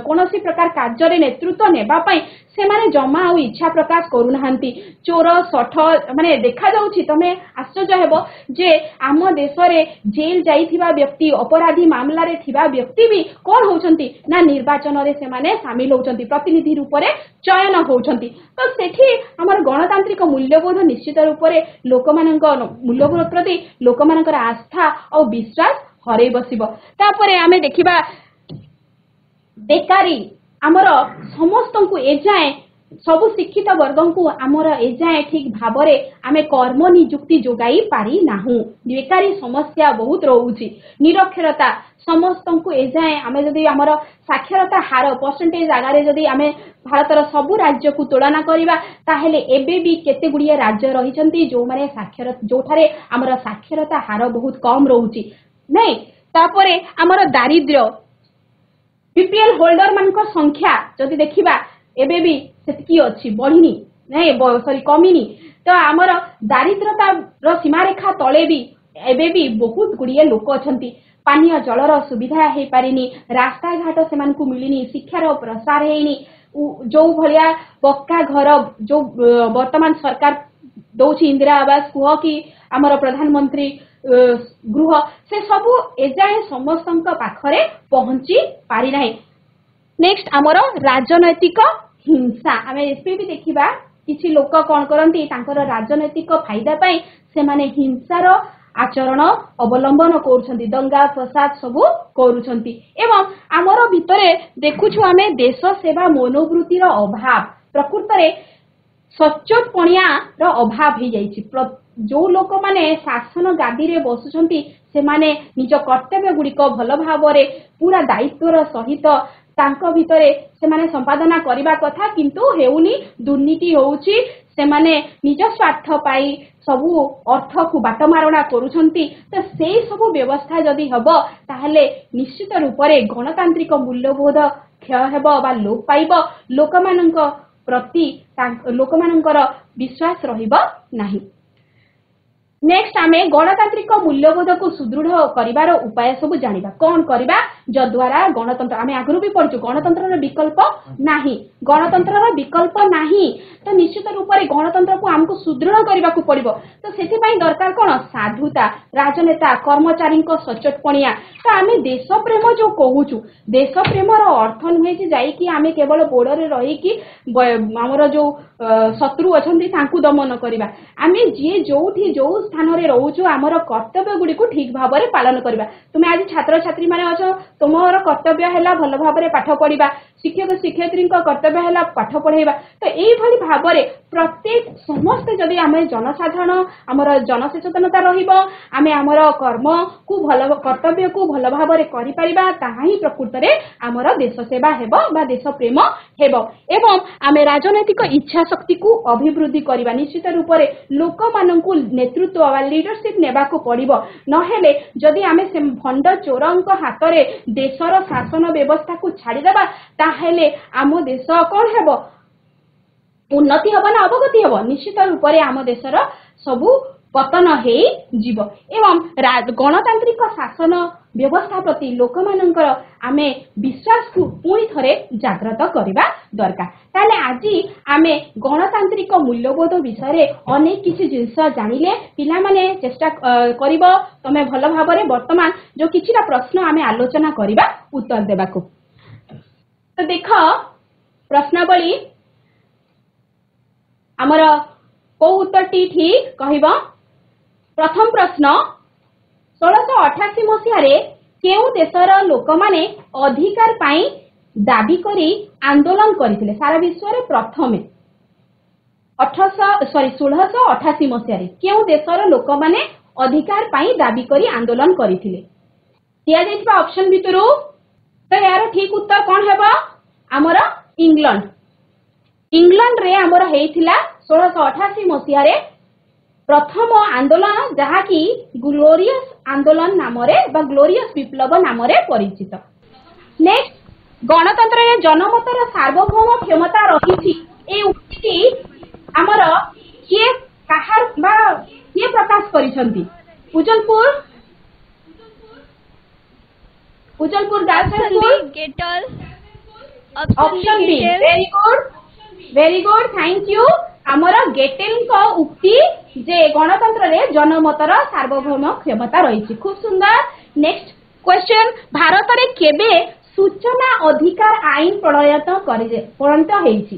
କୌଣସି ପ୍ରକାର କାର୍ଯ୍ୟରେ ନେତୃତ୍ୱ ନେବା ପାଇଁ ସେମାନେ ଜମା ଆଉ ଇଚ୍ଛା ପ୍ରକାଶ କରୁନାହାନ୍ତି। ଚୋର ସଠ ମାନେ ଦେଖାଯାଉଛି ତମେ ଆଶ୍ଚର୍ଯ୍ୟ ହେବ ଯେ ଆମ ଦେଶରେ ଜେଲ ଯାଇଥିବା ବ୍ୟକ୍ତି ଅପରାଧୀ ମାମଲାରେ ଥିବା ବ୍ୟକ୍ତି ବି କଣ ହଉଛନ୍ତି ନା ନିର୍ବାଚନରେ ସେମାନେ ସାମିଲ ହଉଛନ୍ତି ପ୍ରତିନିଧି ରୂପରେ ଚୟନ ହଉଛନ୍ତି। ତ ସେଠି ଆମର ଗଣତାନ୍ତ୍ରିକ ମୂଲ୍ୟବୋଧ ନିଶ୍ଚିତ ରୂପରେ ଲୋକମାନଙ୍କ ମୂଲ୍ୟବୋଧ ପ୍ରତି ଲୋକମାନଙ୍କର ଆସ୍ଥା ଆଉ ବିଶ୍ୱାସ ହରେଇ ବସିବ। ତାପରେ ଆମେ ଦେଖିବା ବେକାରୀ ଆମର ସମସ୍ତଙ୍କୁ ଏଯାଏଁ ସବୁ ଶିକ୍ଷିତ ବର୍ଗଙ୍କୁ ଆମର ଏଯାଏଁ ଠିକ ଭାବରେ ଆମେ କର୍ମ ନିଯୁକ୍ତି ଯୋଗାଇ ପାରି ନାହୁଁ। ବେକାରୀ ସମସ୍ୟା ବହୁତ ରହୁଛି ନିରକ୍ଷରତା ସମସ୍ତଙ୍କୁ ଏଯାଏଁ ଆମେ ଯଦି ଆମର ସାକ୍ଷରତା ହାର ପରସେଣ୍ଟେଜ ଆଗାରେ ଯଦି ଆମେ ଭାରତର ସବୁ ରାଜ୍ୟକୁ ତୁଳନା କରିବା ତାହେଲେ ଏବେ ବି କେତେ ଗୁଡ଼ିଏ ରାଜ୍ୟ ରହିଛନ୍ତି ଯୋଉମାନେ ଯୋଉଠାରେ ଆମର ସାକ୍ଷରତା ହାର ବହୁତ କମ ରହୁଛି ନାଇଁ। ତାପରେ ଆମର ଦାରିଦ୍ର୍ୟ ବିପିଏଲ ହୋଲ୍ଡର ମାନଙ୍କ ସଂଖ୍ୟା ଯଦି ଦେଖିବା ଏବେ ବି ସେତିକି ଅଛି ବଢିନି ନାଇଁ ସରି କମିନି। ତ ଆମର ଦାରିଦ୍ରତାର ସୀମାରେଖା ତଳେ ବି ଏବେ ବି ବହୁତ ଗୁଡ଼ିଏ ଲୋକ ଅଛନ୍ତି ପାନୀୟ ଜଳର ସୁବିଧା ହେଇପାରିନି ରାସ୍ତାଘାଟ ସେମାନଙ୍କୁ ମିଳିନି ଶିକ୍ଷାର ପ୍ରସାର ହେଇନି ଯୋଉ ଭଳିଆ ପକ୍କା ଘର ଯୋଉ ବର୍ତ୍ତମାନ ସରକାର ଦଉଛି ଇନ୍ଦିରା ଆବାସ କୁହ କି ଆମର ପ୍ରଧାନମନ୍ତ୍ରୀ ଗୃହ ସେ ସବୁ ଏଯାଏଁ ସମସ୍ତଙ୍କ ପାଖରେ ପହଞ୍ଚି ପାରିନାହିଁ। ନେକ୍ସଟ ଆମର ରାଜନୈତିକ ହିଂସା ଆମେ ଏସପି ବି ଦେଖିବା କିଛି ଲୋକ କଣ କରନ୍ତି ତାଙ୍କର ରାଜନୈତିକ ଫାଇଦା ପାଇଁ ସେମାନେ ହିଂସାର ଆଚରଣ ଅବଲମ୍ବନ କରୁଛନ୍ତି ଦଙ୍ଗା ଫସାଦ ସବୁ କରୁଛନ୍ତି ଏବଂ ଆମର ଭିତରେ ଦେଖୁଛୁ ଆମେ ଦେଶ ସେବା ମନୋବୃତ୍ତିର ଅଭାବ ପ୍ରକୃତରେ ସଚ୍ଚୋଟପଣିଆର ଅଭାବ ହେଇଯାଇଛି। ଯୋଉ ଲୋକମାନେ ଶାସନ ଗାଦିରେ ବସୁଛନ୍ତି ସେମାନେ ନିଜ କର୍ତ୍ତବ୍ୟ ଗୁଡ଼ିକ ଭଲ ଭାବରେ ପୁରା ଦାୟିତ୍ୱର ସହିତ ତାଙ୍କ ଭିତରେ ସେମାନେ ସମ୍ପାଦନା କରିବା କଥା କିନ୍ତୁ ହେଉନି ଦୁର୍ନୀତି ହଉଛି ସେମାନେ ନିଜ ସ୍ୱାର୍ଥ ପାଇଁ ସବୁ ଅର୍ଥକୁ ବାଟମାରଣା କରୁଛନ୍ତି। ତ ସେଇ ସବୁ ବ୍ୟବସ୍ଥା ଯଦି ହବ ତାହେଲେ ନିଶ୍ଚିତ ରୂପରେ ଗଣତାନ୍ତ୍ରିକ ମୂଲ୍ୟବୋଧ କ୍ଷୟ ହେବ ବା ଲୋପ ପାଇବ ଲୋକମାନଙ୍କ ପ୍ରତି ଲୋକମାନଙ୍କର ବିଶ୍ୱାସ ରହିବ ନାହିଁ। ନେକ୍ସଟ ଆମେ ଗଣତାନ୍ତ୍ରିକ ମୂଲ୍ୟବୋଧକୁ ସୁଦୃଢ କରିବାର ଉପାୟ ସବୁ ଜାଣିବା କଣ କରିବା ଯଦ୍ୱାରା ଗଣତନ୍ତ୍ର ଆମେ ଆଗରୁ ବି ପଢିଛୁ ଗଣତନ୍ତ୍ରର ବିକଳ୍ପ ନାହିଁ ଗଣତନ୍ତ୍ରର ବିକଳ୍ପ ନାହିଁ। ତ ନିଶ୍ଚିତ ରୂପରେ ଗଣତନ୍ତ୍ରକୁ ଆମକୁ ସୁଦୃଢ କରିବାକୁ ପଡିବ। ତ ସେଥିପାଇଁ ଦରକାର କଣ ସାଧୁତା ରାଜନେତା କର୍ମଚାରୀଙ୍କ ସଚ୍ଚୋଟପଣିଆ। ତ ଆମେ ଦେଶ ପ୍ରେମ ଯୋଉ କହୁଛୁ ଦେଶ ପ୍ରେମର ଅର୍ଥ ନୁହେଁ ଯେ ଯାଇକି ଆମେ କେବଳ ବୋର୍ଡରେ ରହିକି ଆମର ଯୋଉ ଶତ୍ରୁ ଅଛନ୍ତି ତାଙ୍କୁ ଦମନ କରିବା। ଆମେ ଯିଏ ଯୋଉଠି ଯୋଉ ସ୍ଥାନରେ ରହୁଛୁ ଆମର କର୍ତ୍ତବ୍ୟ ଗୁଡ଼ିକୁ ଠିକ ଭାବରେ ପାଳନ କରିବା। ତୁମେ ଆଜି ଛାତ୍ରଛାତ୍ରୀ ମାନେ ଅଛ ତୁମର କର୍ତ୍ତବ୍ୟ ହେଲା ଭଲ ଭାବରେ ପାଠ ପଢିବା ଶିକ୍ଷକ ଶିକ୍ଷୟିତ୍ରୀଙ୍କ କର୍ତ୍ତବ୍ୟ ହେଲା ପାଠ ପଢେଇବା। ତ ଏଇଭଳି ଭାବରେ ପ୍ରତ୍ୟେକ ସମସ୍ତେ ଯଦି ଆମେ ଜନସାଧାରଣ ଆମର ଜନସଚେତନତା ରହିବ ଆମେ ଆମର କର୍ମକୁ ଭଲ କର୍ତ୍ତବ୍ୟକୁ ଭଲ ଭାବରେ କରିପାରିବା ତାହା ହିଁ ପ୍ରକୃତରେ ଆମର ଦେଶ ସେବା ହେବ ବା ଦେଶ ପ୍ରେମ ହେବ ଏବଂ ଆମେ ରାଜନୈତିକ ଇଚ୍ଛା ଶକ୍ତିକୁ ଅଭିବୃଦ୍ଧି କରିବା ନିଶ୍ଚିତ ରୂପରେ ଲୋକମାନଙ୍କୁ ନେତୃତ୍ୱ ବା ଲିଡରସିପ ନେବାକୁ ପଡିବ। ନହେଲେ ଯଦି ଆମେ ସେ ଭଣ୍ଡ ଚୋରଙ୍କ ହାତରେ ଦେଶର ଶାସନ ବ୍ୟବସ୍ଥାକୁ ଛାଡ଼ିଦେବା ତାହେଲେ ଆମ ଦେଶ କଣ ହେବ ଉନ୍ନତି ହେବ ନା ଅବଗତି ହେବ ନିଶ୍ଚିତ ରୂପରେ ଆମ ଦେଶର ସବୁ ପତନ ହେଇଯିବ ଏବଂ ଗଣତାନ୍ତ୍ରିକ ଶାସନ ବ୍ୟବସ୍ଥା ପ୍ରତି ଲୋକମାନଙ୍କର ଆମେ ବିଶ୍ୱାସକୁ ପୁଣି ଥରେ ଜାଗ୍ରତ କରିବା ଦରକାର। ତାହେଲେ ଆଜି ଆମେ ଗଣତାନ୍ତ୍ରିକ ମୂଲ୍ୟବୋଧ ବିଷୟରେ ଅନେକ କିଛି ଜିନିଷ ଜାଣିଲେ। ପିଲାମାନେ ଚେଷ୍ଟା କରିବ ତମେ ଭଲ ଭାବରେ ବର୍ତ୍ତମାନ ଯୋଉ କିଛିଟା ପ୍ରଶ୍ନ ଆମେ ଆଲୋଚନା କରିବା ଉତ୍ତର ଦେବାକୁ। ତ ଦେଖ ପ୍ରଶ୍ନାବଳୀ ଆମର କୋଉ ଉତ୍ତରଟି ଠିକ କହିବ। ପ୍ରଥମ ପ୍ରଶ୍ନ 1688 ମସିହାରେ କେଉଁ ଦେଶର ଲୋକମାନେ ଅଧିକାର ପାଇଁ ଦାବି କରି ଆନ୍ଦୋଳନ କରିଥିଲେ? ସାରା ବିଶ୍ୱରେ ପ୍ରଥମେ 1688 ମସିହାରେ କେଉଁ ଦେଶର ଲୋକମାନେ ଅଧିକାର ପାଇଁ ଦାବି କରି ଆନ୍ଦୋଳନ କରିଥିଲେ? ଦିଆଯାଇଥିବା ଅପସନ ଭିତରୁ ତ ଏହାର ଠିକ ଉତ୍ତର କଣ ହେବ? ଆମର ଇଂଲଣ୍ଡ। ଇଂଲଣ୍ଡରେ ଆମର ହେଇଥିଲା 1688 ମସିହାରେ ପ୍ରଥମ ଆନ୍ଦୋଳନ, ଯାହାକି ଗ୍ଲୋରିୟସ୍ ଆନ୍ଦୋଳନ ନାମରେ ବା ଗ୍ଲୋରିୟସ୍ ବିପ୍ଳବ ନାମରେ ପରିଚିତ। ନେକ୍ସଟ, ଗଣତନ୍ତ୍ରରେ ଜନମତର ସାର୍ବଭୌମ କ୍ଷମତା ରହିଛି এই ଉକ୍ତିଟି ଆମର କିଏ କାହାର ବା କିଏ ପ୍ରକାଶ କରିଛନ୍ତି? Ujalpur Gettell. Option B very good thank you. ଆମର ଗେଟେଲଙ୍କ ଉକ୍ତି ଯେ ଗଣତନ୍ତ୍ରରେ ଜନମତର ସାର୍ବଭୌମ କ୍ଷମତା ରହିଛି। খুব ସୁନ୍ଦର। ନେକ୍ସଟ କ୍ୱେଶ୍ଚନ, ଭାରତରେ କେବେ ସୂଚନା ଅଧିକାର ଆଇନ ପ୍ରଣୟନ ହେଇଛି?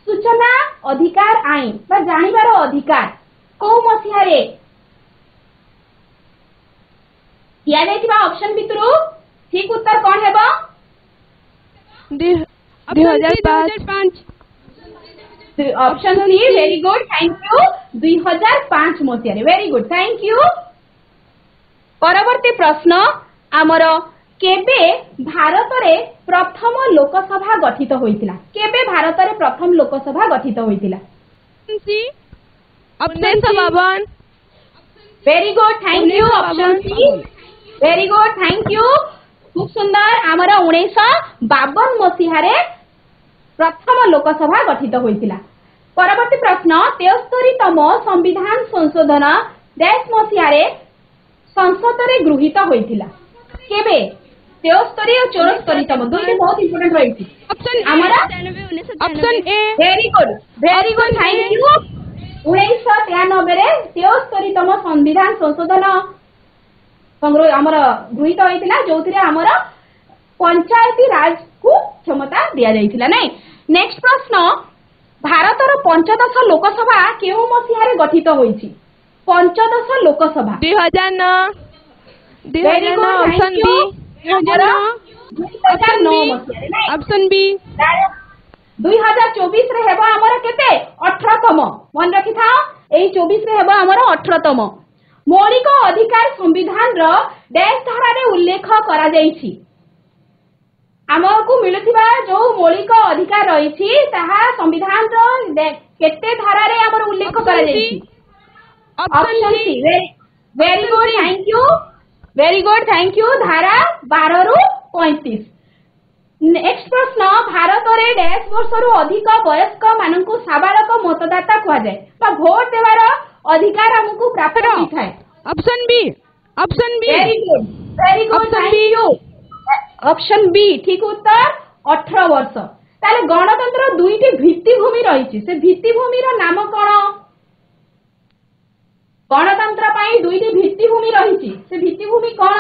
ସୂଚନା ଅଧିକାର ଆଇନ ବା ଜାଣିବାର ଅଧିକାର କୋଉ ମସିହାରେ? ଦିଆଯାଇଥିବା ଅପସନ ଭିତରୁ ଠିକ ଉତ୍ତର କଣ ହେବ? 2005। Option C very good thank you 2005 मसीह वेरी गुड थैंक यू। परवर्ती प्रश्न आमर केबे भारत रे प्रथम लोकसभा गठित होइतिला? केबे भारत रे प्रथम लोकसभा गठित होइतिला? Option 52। Very good thank you option C very good thank you. खूब सुंदर। आमर 1952 मसीह रे प्रथम लोकसभा गठित होइतिला। परवर्ती प्रश्न 73तम संविधान संशोधन देश मसीह रे संसद रे गृहीत होइतिला? केबे? 73 और 74तम दुईटी बहुत इंपोर्टेंट रहिछि। हमारा option A. Very good thank you. 1993 रे 73तम संविधान संशोधन हमर गृहीत होइतिला, जोथिरे हमर पंचायती राज को क्षमता दिया जाइथिला नै। नेक्स्ट प्रश्न, भारतर 15 लोकसभा केउ मसिहारे गठित होइछि? 15 Lok Sabha 2009। Very good option B 2009 option B 2024 रे हेबा हमर केते 18तम। मन रखि था एई 24 रे हेबा हमर 18तम। मौलिक अधिकार संविधान रो देश धारा रे उल्लेख करा जाइछि। आमको मिलुथिबा जो मौलिक अधिकार रहिछि ताहा संविधान रो केते धारा रे हमर उल्लेख करा जाइछि? Option C very good thank you धारा 12 रु 35। नेक्स्ट प्रश्न, भारत रे डैश वर्ष रु अधिक वयस्क माननकु साबालक मतदाता कुआ जाय बा भोट देवार अधिकार हमकु प्राप्त होइथाय? Option B very good thank you option B ठीक उत्तर 18 वर्ष। ताले गणतंत्र दुईटी भित्तिभूमि रहिछि, से भित्तिभूमि रो नाम कोन? गणतंत्र पाई दुईटी भित्तिभूमि रहिछि, से भित्तिभूमि कोन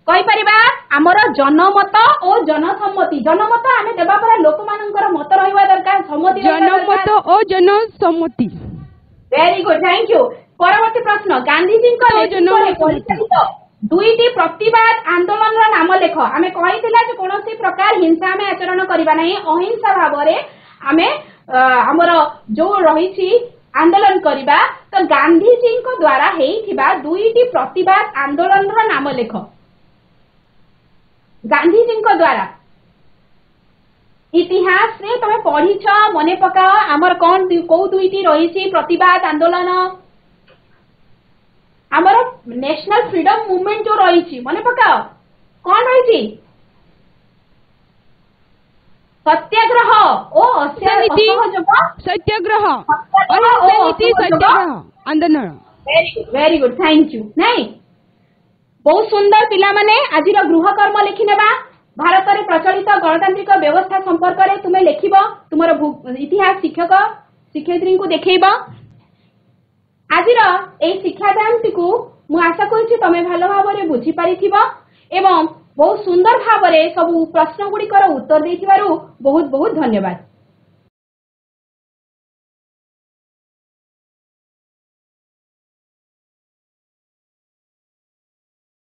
कहि परिबा? हमर जनमत और जनसम्मति। जनमत आमे देबा पर लोक मानकर मत रहिबा दरकार, सम्मति जनमत और जनसम्मति। Very good thank you. परवर्ती प्रश्न, गांधीजी को नेतृत्वरे परिचालित दुईटी प्रतिवाद आंदोलन रो नाम लेख। आमे कहितिला जे कोनोसी प्रकार हिंसा में आचरण करिबा नाही, अहिंसा भाबरे आमे हमर जो रहिछि आंदोलन करिबा। तो गांधीजी को द्वारा हेइथिबा दुईटी प्रतिवाद आंदोलन रो नाम लेख। गांधीजी को द्वारा इतिहास रे तमे पढिछ, मने पकाओ हमर कोन को दुईटी रहिछि प्रतिवाद आंदोलन? हमर नेशनल फ्रीडम मूवमेंट जो रहिछि मने पकाओ कोन रहिछि? ସତ୍ୟାଗ୍ରହ ଓ ସମିତି ଅସହଯୋଗ ସତ୍ୟାଗ୍ରହ ସତ୍ୟାଗ୍ରହ ଓ ଅହିଂସା ନୀତି ଅସହଯୋଗ ସତ୍ୟାଗ୍ରହ ଆନ୍ଦୋଳନ। Very good thank you. ନାଇଁ ବହୁତ ସୁନ୍ଦର ପିଲାମାନେ ଆଜିର ଗୃହକର୍ମ ଲେଖିନେବା। ଭାରତରେ ପ୍ରଚଳିତ ଗଣତାନ୍ତ୍ରିକ ବ୍ୟବସ୍ଥା ସମ୍ପର୍କରେ ତୁମେ ଲେଖିବ। ତୁମର ଇତିହାସ ଶିକ୍ଷକ ଶିକ୍ଷୟିତ୍ରୀଙ୍କୁ ଦେଖେଇବ। ଆଜିର ଏହି ଶିକ୍ଷାଦାନଟିକୁ ମୁଁ ଆଶା କରୁଛି ତମେ ଭଲ ଭାବରେ ବୁଝିପାରିଥିବ ଏବଂ ବହୁତ ସୁନ୍ଦର ଭାବରେ ସବୁ ପ୍ରଶ୍ନ ଗୁଡ଼ିକର ଉତ୍ତର ଦେଇଥିବାରୁ ବହୁତ ବହୁତ ଧନ୍ୟବାଦ।